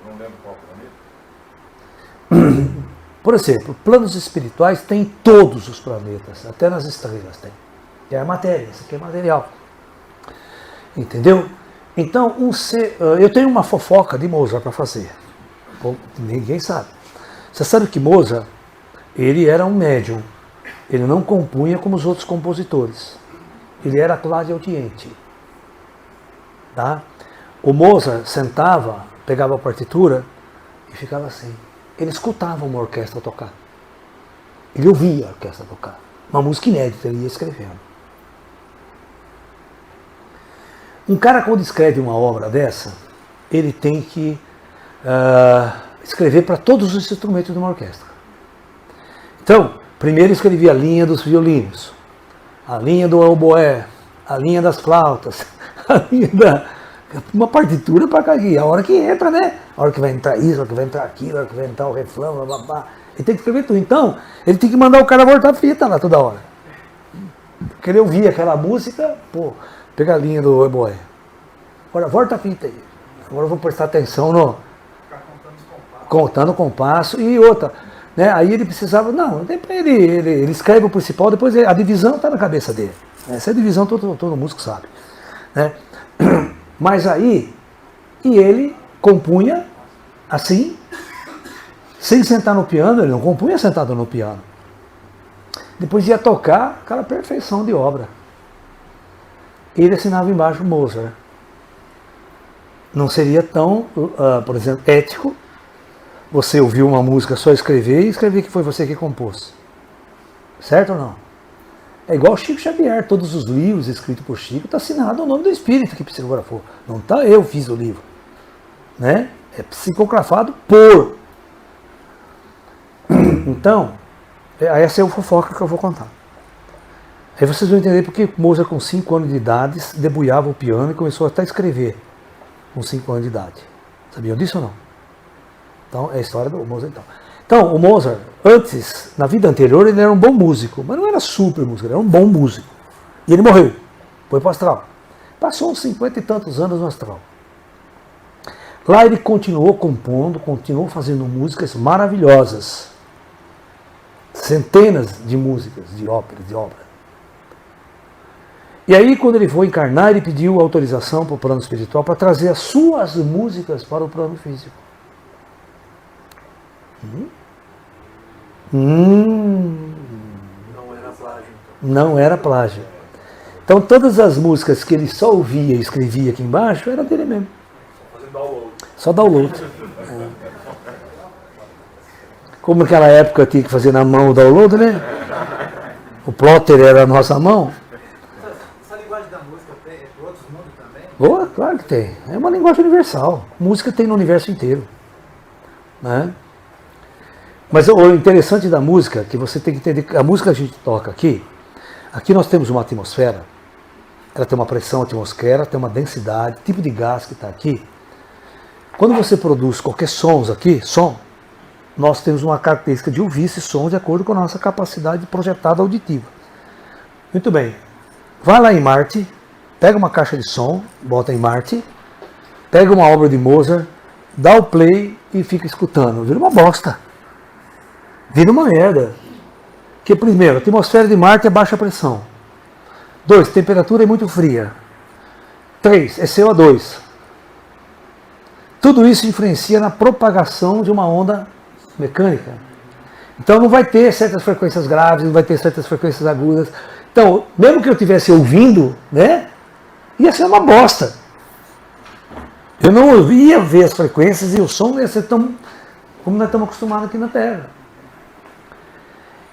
S6: eu não lembro qual planeta.
S1: Por exemplo, planos espirituais tem em todos os planetas, até nas estrelas tem. Que é a matéria, isso aqui é material. Entendeu? Então, eu tenho uma fofoca de Mozart para fazer. Ninguém sabe. Você sabe que Mozart, ele era um médium. Ele não compunha como os outros compositores. Ele era clareaudiente. Tá? O Mozart sentava, pegava a partitura e ficava assim. Ele escutava uma orquestra tocar. Ele ouvia a orquestra tocar. Uma música inédita, ele ia escrevendo. Um cara, quando escreve uma obra dessa, ele tem que escrever para todos os instrumentos de uma orquestra. Então, primeiro escrevia a linha dos violinos, a linha do oboé, a linha das flautas, a linha uma partitura para cair. A hora que entra, né? A hora que vai entrar isso, a hora que vai entrar aquilo, a hora que vai entrar o refrão, blá, blá, blá. Ele tem que escrever tudo. Então, ele tem que mandar o cara voltar a fita lá toda hora. Porque ele ouvia aquela música, pega a linha do oboé. Agora, volta a fita aí. Agora eu vou prestar atenção no... Contando o compasso. E outra, né? Aí ele precisava... Não, ele escreve o principal, depois a divisão está na cabeça dele. Essa é a divisão, todo músico sabe. Né? Mas aí, e ele compunha assim, sem sentar no piano, ele não compunha sentado no piano. Depois ia tocar aquela perfeição de obra. Ele assinava embaixo Mozart. Não seria tão, por exemplo, ético você ouvir uma música, só escrever e escrever que foi você que compôs. Certo ou não? É igual Chico Xavier, todos os livros escritos por Chico, está assinado o nome do espírito que psicografou. Não está eu fiz o livro. Né? É psicografado por. Então, essa é a fofoca que eu vou contar. Aí vocês vão entender porque Mozart, com 5 anos de idade, debulhava o piano e começou até a escrever com 5 anos de idade. Sabiam disso ou não? Então, é a história do Mozart. Então, o Mozart, antes, na vida anterior, ele era um bom músico, mas não era super músico, ele era um bom músico. E ele morreu, foi para o astral. Passou uns 50 e tantos anos no astral. Lá ele continuou compondo, continuou fazendo músicas maravilhosas. Centenas de músicas, de ópera. E aí, quando ele foi encarnar, ele pediu autorização para o plano espiritual para trazer as suas músicas para o plano físico.
S5: Não era plágio. Então.
S1: Não era plágio. Então todas as músicas que ele só ouvia e escrevia aqui embaixo, era dele mesmo. Só download. É. Como naquela época tinha que fazer na mão o download, né? O plotter era a nossa mão.
S2: Essa linguagem da música é para outros mundos também?
S1: Boa, claro que tem. É uma linguagem universal. Música tem no universo inteiro. Né? Mas o interessante da música é que você tem que entender que a música que a gente toca aqui nós temos uma atmosfera, ela tem uma pressão atmosfera, tem uma densidade, tipo de gás que está aqui. Quando você produz qualquer som aqui, nós temos uma característica de ouvir esse som de acordo com a nossa capacidade projetada auditiva. Muito bem. Vai lá em Marte, pega uma caixa de som, bota em Marte, pega uma obra de Mozart, dá o play e fica escutando. Vira uma bosta. Vira uma merda. Que primeiro, a atmosfera de Marte é baixa pressão. 2, temperatura é muito fria. 3, é CO2. Tudo isso influencia na propagação de uma onda mecânica. Então não vai ter certas frequências graves, não vai ter certas frequências agudas. Então, mesmo que eu estivesse ouvindo, né, ia ser uma bosta. Eu não ia ver as frequências e o som não ia ser tão como nós estamos acostumados aqui na Terra.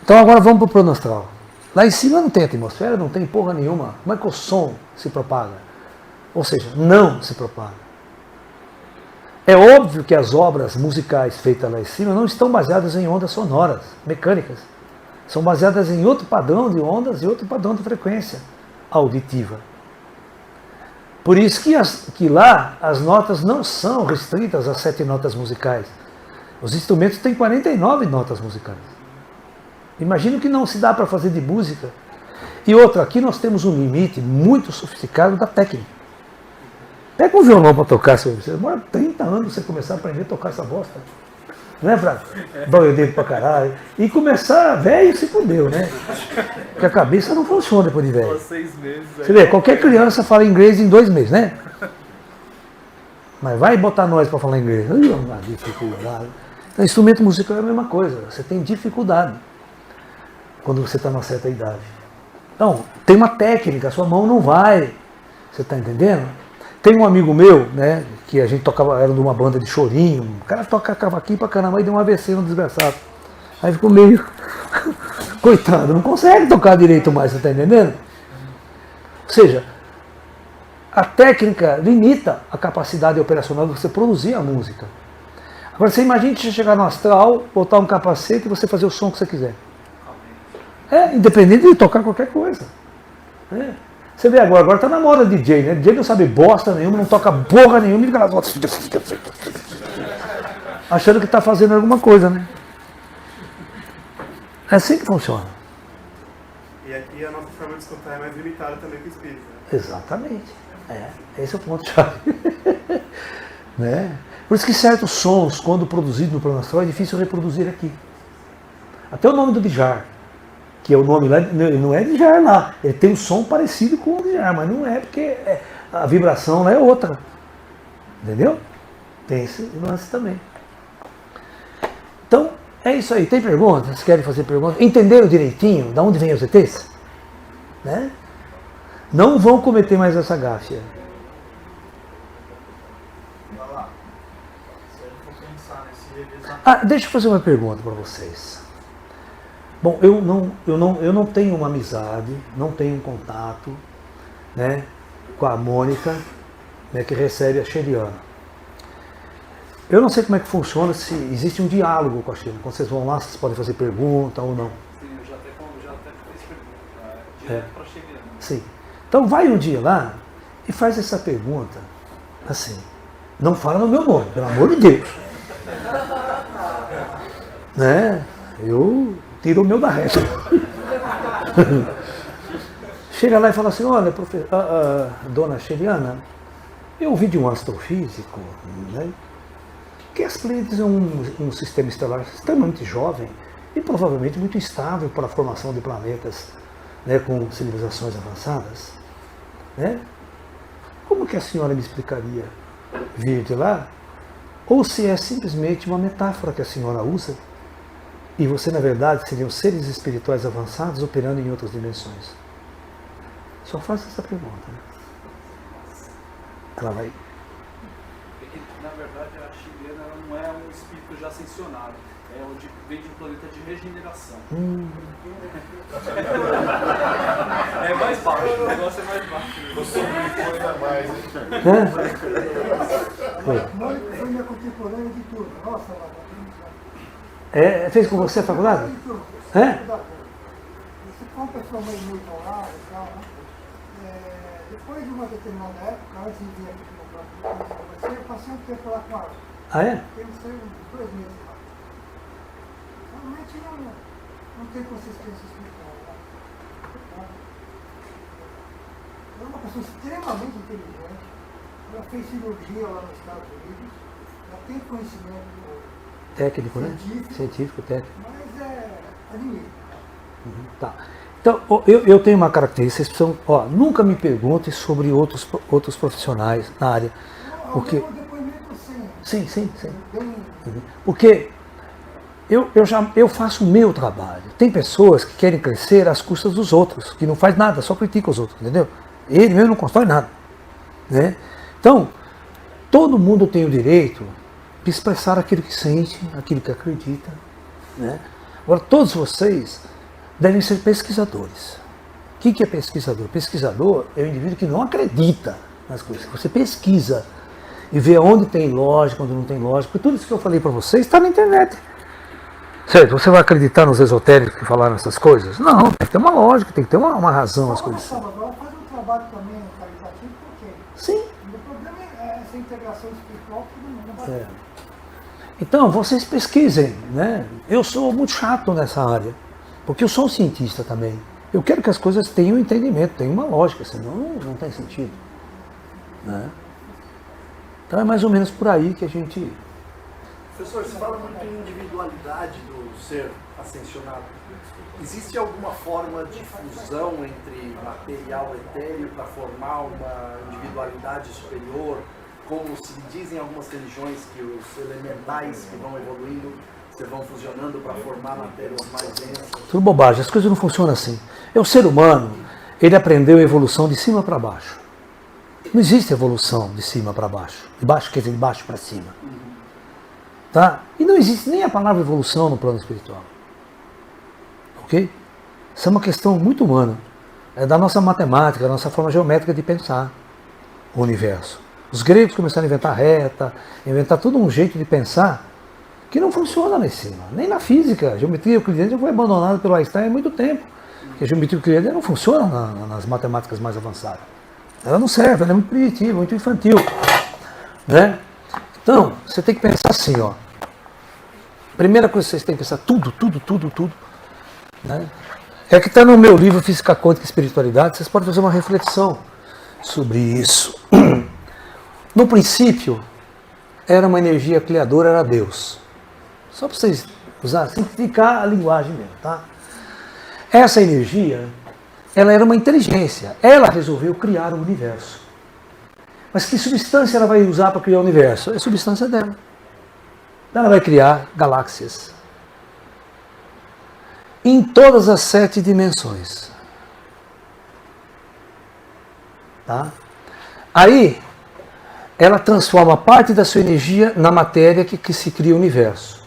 S1: Então agora vamos para o plano astral. Lá em cima não tem atmosfera, não tem porra nenhuma. Como é que o som se propaga? Ou seja, não se propaga. É óbvio que as obras musicais feitas lá em cima não estão baseadas em ondas sonoras, mecânicas. São baseadas em outro padrão de ondas e outro padrão de frequência auditiva. Por isso que lá as notas não são restritas a 7 notas musicais. Os instrumentos têm 49 notas musicais. Imagina o que não se dá para fazer de música. E outra, aqui nós temos um limite muito sofisticado da técnica. Pega um violão para tocar, você demora 30 anos você começar a aprender a tocar essa bosta. Não é, Fraco? Dói o dedo pra caralho. E começar, velho, se fudeu, né? Porque a cabeça não funciona depois de velho.
S3: 6 meses.
S1: Você vê, qualquer criança fala inglês em 2 meses, né? Mas vai botar nós para falar inglês. Uma dificuldade. Então, instrumento musical é a mesma coisa. Você tem dificuldade quando você está numa certa idade. Então, tem uma técnica, a sua mão não vai. Você está entendendo? Tem um amigo meu, né, que a gente tocava, era de uma banda de chorinho, o cara toca cavaquinho pra caramba e deu um AVC no desgraçado. Aí ficou meio, coitado, não consegue tocar direito mais, você está entendendo? Ou seja, a técnica limita a capacidade operacional de você produzir a música. Agora você imagina que você chegar no astral, botar um capacete e você fazer o som que você quiser. Independente de tocar qualquer coisa. Você vê agora está na moda DJ, né? DJ não sabe bosta nenhuma, não toca porra nenhuma e fica lá achando que está fazendo alguma coisa, né? É assim que funciona.
S7: E aqui a nossa forma de escutar é mais limitada também que o espírito, né?
S1: Exatamente. Esse é o ponto-chave. Né? Por isso que certos sons, quando produzidos no plano astral, é difícil reproduzir aqui. Até o nome do Djar, que é o nome lá, não é Djar lá. Ele tem um som parecido com o Djar, mas não é porque a vibração lá é outra. Entendeu? Tem esse lance também. Então, é isso aí. Tem perguntas? Vocês querem fazer perguntas? Entenderam direitinho de onde vem os ETs? Né? Não vão cometer mais essa gáfia. Deixa eu fazer uma pergunta para vocês. Bom, eu não tenho uma amizade, não tenho um contato, né, com a Mônica, né, que recebe a Xeriana. Eu não sei como é que funciona, se existe um diálogo com a Xeriana. Quando vocês vão lá, vocês podem fazer pergunta ou não.
S2: Sim, eu já até fiz pergunta, direto para a Xeriana.
S1: Sim. Então vai um dia lá e faz essa pergunta, assim, não fala no meu nome, pelo amor de Deus. Né? Eu tiro o meu da reta. Chega lá e fala assim, olha, dona Xeriana, eu ouvi de um astrofísico, né, que as Pleiades é um sistema estelar extremamente jovem e provavelmente muito estável para a formação de planetas, né, com civilizações avançadas. Né? Como que a senhora me explicaria vir de lá? Ou se é simplesmente uma metáfora que a senhora usa e você, na verdade, seriam seres espirituais avançados operando em outras dimensões? Só faça essa pergunta. Né? Ela vai...
S2: Na verdade, a Xeriana não é um espírito já ascensionado. Vem de um planeta de regeneração. É mais baixo, o negócio é mais baixo.
S6: Você me foi ainda mais, hein?
S8: Mônica foi minha contemporânea de turma. Nossa,
S1: fez com você a faculdade?
S8: Você foi uma pessoa muito oral e tal, né? Depois de uma determinada época, antes de vir aqui para você, eu passei um tempo lá com ela.
S1: Ah, é?
S8: Eu sei uns 2 meses lá. Realmente não tem consistência espiritual. Né? Ela é uma pessoa extremamente inteligente. Ela fez cirurgia lá nos Estados Unidos. Ela tem conhecimento
S1: técnico,
S8: científico,
S1: né? Científico, técnico.
S8: Mas é limite.
S1: Tá. Então, eu tenho uma característica, vocês precisam, nunca me perguntem sobre outros profissionais na área. Porque...
S8: Um depoimento assim.
S1: Sim. Porque eu faço o meu trabalho. Tem pessoas que querem crescer às custas dos outros, que não faz nada, só critica os outros, entendeu? Ele mesmo não constrói nada. Né? Então, todo mundo tem o direito de expressar aquilo que sente, aquilo que acredita. Né? Agora, todos vocês devem ser pesquisadores. O que é pesquisador? Pesquisador é o indivíduo que não acredita nas coisas. Você pesquisa e vê onde tem lógica, onde não tem lógica. Tudo isso que eu falei para vocês está na internet. Certo? Você vai acreditar nos esotéricos que falaram essas coisas? Não, tem que ter uma lógica, tem que ter uma razão as coisas.
S8: Ela faz um trabalho também caritativo, por quê?
S1: Sim.
S8: O problema é essa integração espiritual que não vai.
S1: Então, vocês pesquisem, né? Eu sou muito chato nessa área, Porque eu sou um cientista também. Eu quero que as coisas tenham entendimento, tenham uma lógica, senão não tem sentido. Né? Então é mais ou menos por aí que a gente...
S5: Professor, você fala muito em individualidade do ser ascensionado. Existe alguma forma de fusão entre material e etéreo para formar uma individualidade superior? Como se dizem algumas religiões que os elementais que vão evoluindo se vão fusionando para formar matérias mais densas?
S1: Tudo bobagem, as coisas não funcionam assim. O ser humano, ele aprendeu a evolução de cima para baixo. Não existe evolução de cima para baixo. De baixo, quer dizer, de baixo para cima. Tá? E não existe nem a palavra evolução no plano espiritual. Ok? Isso é uma questão muito humana. É da nossa matemática, da nossa forma geométrica de pensar o universo. Os gregos começaram a inventar reta, inventar todo um jeito de pensar que não funciona lá em cima. Nem na física. A geometria euclidiana já foi abandonada pelo Einstein há muito tempo. Porque a geometria euclidiana não funciona nas matemáticas mais avançadas. Ela não serve, ela é muito primitiva, muito infantil. Né? Então, você tem que pensar assim, ó. Primeira coisa que vocês têm que pensar, tudo. Né? É que está no meu livro Física Quântica e Espiritualidade, vocês podem fazer uma reflexão sobre isso. No princípio, era uma energia criadora, era Deus. Só para vocês usar, simplificar a linguagem mesmo, tá? Essa energia, ela era uma inteligência. Ela resolveu criar o universo. Mas que substância ela vai usar para criar o universo? É a substância dela. Ela vai criar galáxias. Em todas as 7 dimensões. Tá? Aí, ela transforma parte da sua energia na matéria que se cria o universo.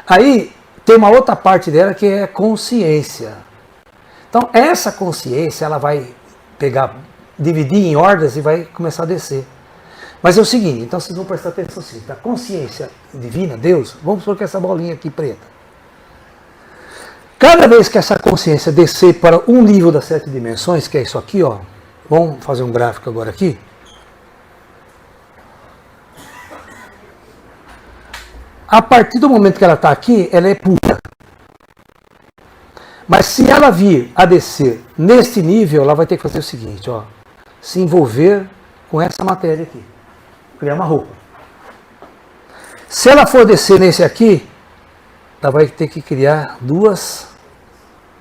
S1: Aí, tem uma outra parte dela que é consciência. Então, essa consciência, ela vai pegar, dividir em hordas e vai começar a descer. Mas é o seguinte, então vocês vão prestar atenção assim, a consciência divina, Deus, vamos supor que essa bolinha aqui preta. Cada vez que essa consciência descer para um nível das 7 dimensões, que é isso aqui, ó, vamos fazer um gráfico agora aqui. A partir do momento que ela está aqui, ela é pura. Mas se ela vir a descer neste nível, ela vai ter que fazer o seguinte, ó, se envolver com essa matéria aqui, criar uma roupa. Se ela for descer nesse aqui, ela vai ter que criar 2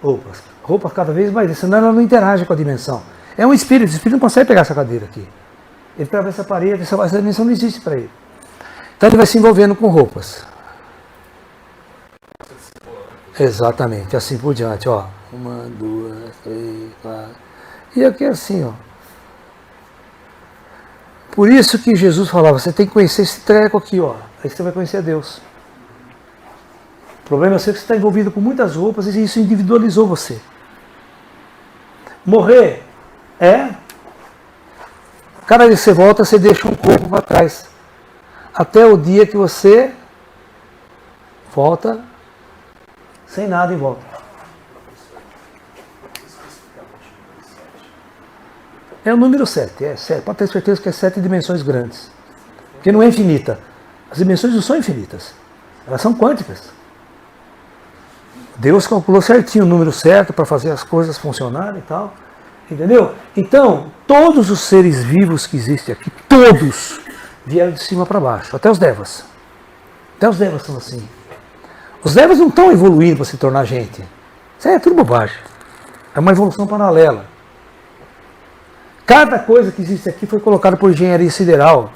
S1: roupas. Roupas cada vez mais, senão ela não interage com a dimensão. É um espírito, o espírito não consegue pegar essa cadeira aqui. Ele atravessa a parede, essa dimensão não existe para ele. Então ele vai se envolvendo com roupas. Exatamente, assim por diante, ó. 1, 2, 3, 4. E aqui é assim, ó. Por isso que Jesus falava, você tem que conhecer esse treco aqui, ó. Aí você vai conhecer a Deus. O problema é que você está envolvido com muitas roupas e isso individualizou você. Morrer é... Cada vez que você volta, você deixa um corpo para trás. Até o dia que você volta sem nada em volta. É o número 7, é 7. Pode ter certeza que é 7 dimensões grandes. Porque não é infinita. As dimensões não são infinitas. Elas são quânticas. Deus calculou certinho o número certo para fazer as coisas funcionarem e tal. Entendeu? Então, todos os seres vivos que existem aqui, todos vieram de cima para baixo. Até os devas. Até os devas são assim. Os devas não estão evoluindo para se tornar gente. Isso aí é tudo bobagem. É uma evolução paralela. Cada coisa que existe aqui foi colocada por engenharia sideral,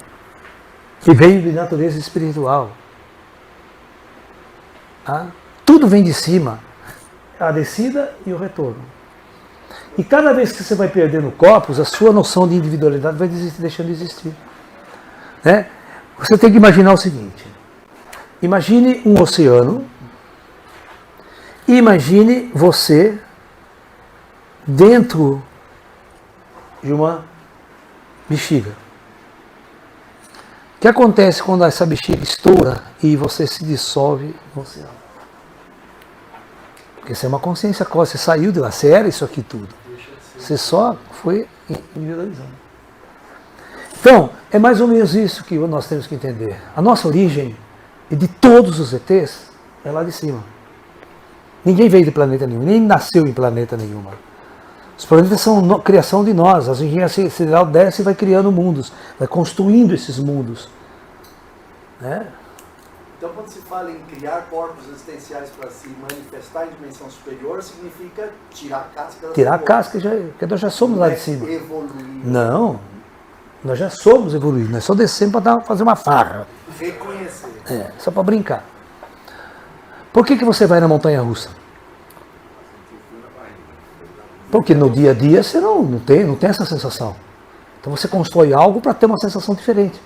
S1: que veio de natureza espiritual. Ah, tudo vem de cima. A descida e o retorno. E cada vez que você vai perdendo corpos, a sua noção de individualidade vai deixando de existir. Né? Você tem que imaginar o seguinte. Imagine um oceano. Imagine você dentro de uma bexiga. O que acontece quando essa bexiga estoura e você se dissolve no oceano? Porque você é uma consciência cósmica, você saiu de lá, você era isso aqui tudo. Você só foi individualizando. Então, é mais ou menos isso que nós temos que entender. A nossa origem, e de todos os ETs, é lá de cima. Ninguém veio de planeta nenhum, nem nasceu em planeta nenhuma. Os planetas são criação de nós. A engenharia sideral desce e vai criando mundos, vai construindo esses mundos. Né?
S5: Então, quando se fala em criar corpos existenciais para se manifestar em dimensão superior, significa tirar a casca.
S1: Tirar a casca, porque nós já somos lá de cima.
S5: Evoluir.
S1: Não, nós já somos evoluídos, nós só descemos para fazer uma farra.
S5: Reconhecer.
S1: Só para brincar. Por que você vai na montanha russa? Porque no dia a dia você não tem essa sensação. Então você constrói algo para ter uma sensação diferente.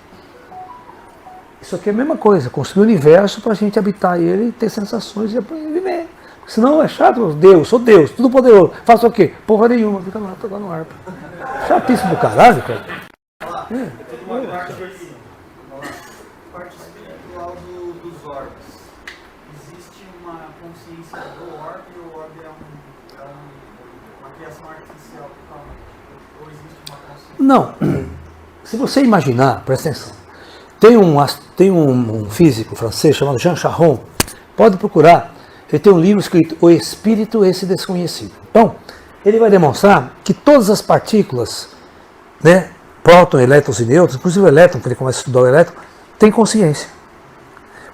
S1: Isso aqui é a mesma coisa, construir o universo para a gente habitar ele e ter sensações e viver. Senão é chato, sou Deus, tudo poderoso. Faço o quê? Porra nenhuma, fica lá tocando harpa. Chatíssimo do caralho, cara.
S2: Uma parte espiritual dos orbes. Existe uma consciência do orbe, ou o orbe é uma criação artificial totalmente? Ou existe uma consciência?
S1: Não. Se você imaginar, presta atenção. Tem um físico francês chamado Jean Charron, pode procurar, ele tem um livro escrito O Espírito Esse Desconhecido. Então, ele vai demonstrar que todas as partículas, né, próton, elétrons e nêutrons, inclusive o elétron, que ele começa a estudar o elétron, tem consciência.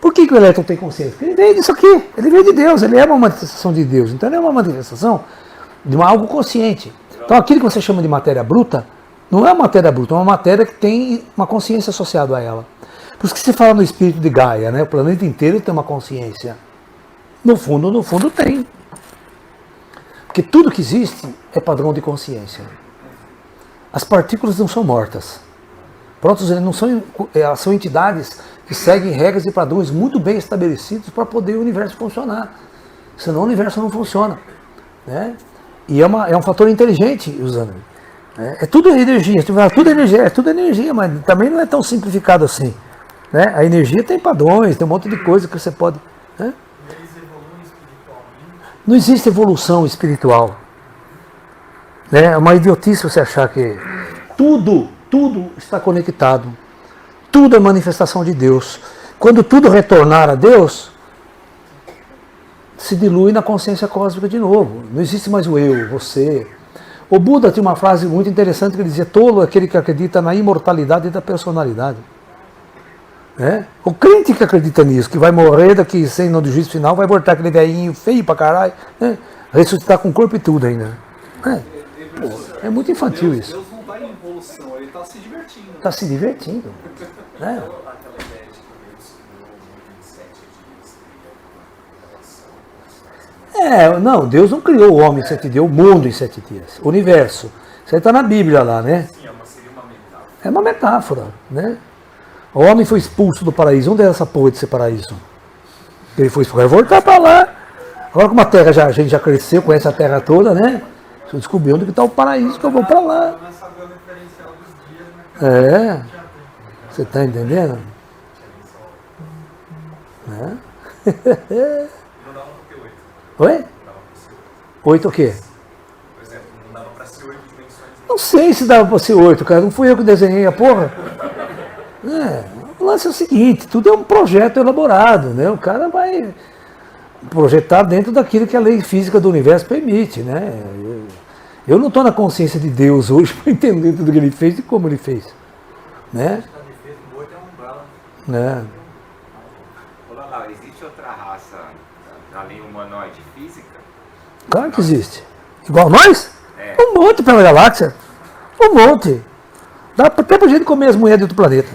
S1: Por que o elétron tem consciência? Porque ele veio disso aqui, ele veio de Deus, ele é uma manifestação de Deus, então ele é uma manifestação de algo consciente. Então aquilo que você chama de matéria bruta, não é uma matéria bruta, é uma matéria que tem uma consciência associada a ela. Por isso que se fala no espírito de Gaia, né? O planeta inteiro tem uma consciência. No fundo tem. Porque tudo que existe é padrão de consciência. As partículas não são mortas. Prótons não são, elas são entidades que seguem regras e padrões muito bem estabelecidos para poder o universo funcionar. Senão o universo não funciona. Né? E é um fator inteligente usando. É tudo energia, é tudo energia, mas também não é tão simplificado assim. Né? A energia tem padrões, tem um monte de coisa que você pode... Né?
S2: Eles evoluem espiritualmente?
S1: Não existe evolução espiritual. Né? É uma idiotice você achar que tudo está conectado. Tudo é manifestação de Deus. Quando tudo retornar a Deus, se dilui na consciência cósmica de novo. Não existe mais o eu, você. O Buda tinha uma frase muito interessante que ele dizia: tolo é aquele que acredita na imortalidade da personalidade. O crente que acredita nisso, que vai morrer daqui 100 anos do juízo final, vai voltar aquele velhinho feio pra caralho, né? Ressuscitar com corpo e tudo ainda. É muito infantil isso.
S3: Deus não está em evolução, ele está se divertindo.
S1: Está se divertindo. Né?
S3: Aquela ideia de que Deus criou o mundo em 7 dias, não, Deus não criou o homem em 7 dias, o mundo em 7 dias, o universo. Isso aí está na Bíblia lá, né? Sim, seria uma metáfora.
S1: É uma metáfora, né? O homem foi expulso do paraíso. Onde é essa porra de ser paraíso? Ele foi expulso, vai voltar para lá. Agora como a gente já cresceu, conhece a terra toda, né? Você descobriu onde está o paraíso, que eu vou para lá.
S2: Começa a ver o referencial dos dias, né?
S1: Você está entendendo?
S3: Não dava para ter 8.
S1: Oi?
S3: Não dava para ser 8.
S1: 8 o quê?
S3: Por exemplo, não dava para ser 8 dimensões.
S1: Não sei se dava para ser 8, cara. Não fui eu que desenhei a porra. O lance é o seguinte, tudo é um projeto elaborado, né? O cara vai projetar dentro daquilo que a lei física do universo permite, né? Eu não estou na consciência de Deus hoje para entender tudo que ele fez e como ele fez, né? Né?
S9: Olá lá, existe outra raça além humanoide física?
S1: Claro que existe. Igual nós?
S9: É.
S1: Um monte pela galáxia. Um monte. Dá até pra gente comer as mulheres de outro planeta.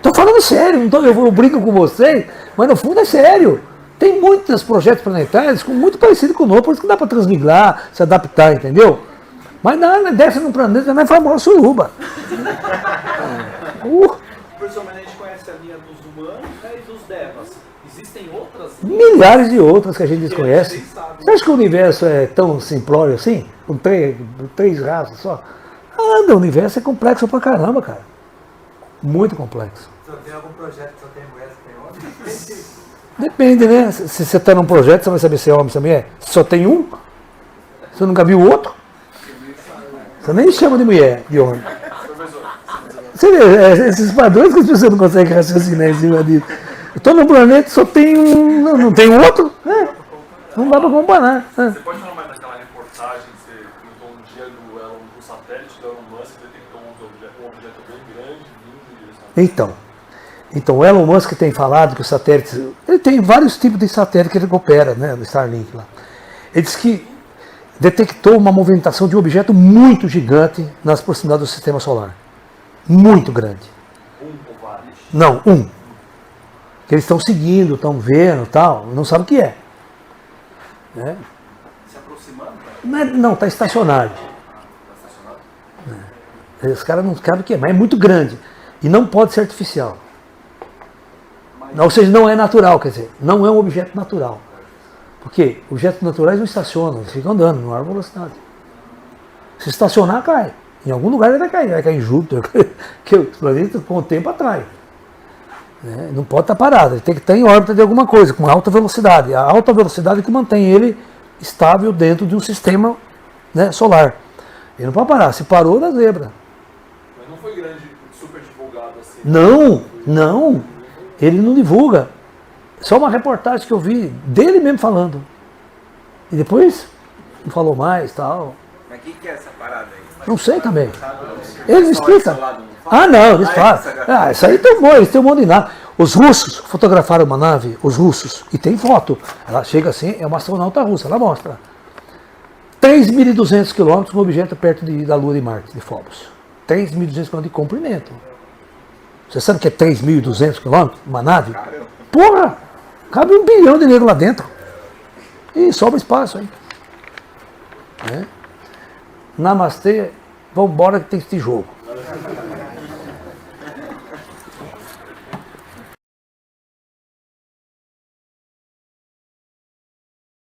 S1: Tô falando sério, eu brinco com vocês, mas no fundo é sério. Tem muitos projetos planetários muito parecidos com o nosso, por isso que dá para transmigrar, se adaptar, entendeu? Mas nada, desce num planeta, não é famosa suruba.
S5: Professor, mas a gente conhece a linha dos humanos, né, e dos devas. Existem outras?
S1: Milhares de outras que a gente desconhece. Você acha que o universo é tão simplório assim? Com três raças só? O universo é complexo pra caramba, cara. Muito complexo.
S2: Só tem algum projeto que só tem mulheres que tem homem?
S1: Depende, né? Se você está num projeto, você vai saber se é homem ou se é mulher. Só tem um? Você nunca viu o outro? Você nem chama de mulher, de homem. Você vê, esses padrões que as pessoas não conseguem raciocinar em cima disso. Então no planeta só tem um, não tem outro, né? Não dá para comparar.
S10: Você pode falar mais daquela reportagem que você contou um dia do satélite do Elon Musk detectou um objeto bem grande vindo em direção
S1: Então o Elon Musk tem falado que os satélites, ele tem vários tipos de satélite que ele opera, né, do Starlink lá. Ele diz que detectou uma movimentação de um objeto muito gigante nas proximidades do sistema solar. Muito grande.
S10: Um ou vários?
S1: Não, um. Que eles estão seguindo, estão vendo tal, não sabe o que é. Né?
S3: Se aproximando?
S1: Não, está estacionário.
S3: Está estacionado?
S1: Os caras não sabem o que é, mas é muito grande. E não pode ser artificial. Ou seja, não é natural, quer dizer, não é um objeto natural. Porque objetos naturais não estacionam, eles ficam andando, não há velocidade. Se estacionar, cai. Em algum lugar ele vai cair em Júpiter, que os planetas com o tempo atrai. Né? Não pode estar parado, ele tem que estar em órbita de alguma coisa, com alta velocidade. A alta velocidade é que mantém ele estável dentro de um sistema, né, solar. Ele não pode parar, se parou, dá zebra.
S10: Mas não foi grande, super divulgado assim?
S1: Não, ele não divulga. Só uma reportagem que eu vi dele mesmo falando. E depois não falou mais, tal.
S9: Mas o que é essa parada aí?
S1: Não sei também. Ele explica. Não, eles falam. Isso aí tem eles têm um monte de nave. Os russos fotografaram uma nave, os russos, e tem foto. Ela chega assim, é uma astronauta russa, ela mostra. 3.200 quilômetros, um objeto perto da Lua de Marte, de Phobos. 3.200 quilômetros de comprimento. Você sabe o que é 3.200 quilômetros? Uma nave? Porra! Cabe 1 bilhão de negros lá dentro. E sobra espaço aí. Namastê, vamos embora que tem esse jogo.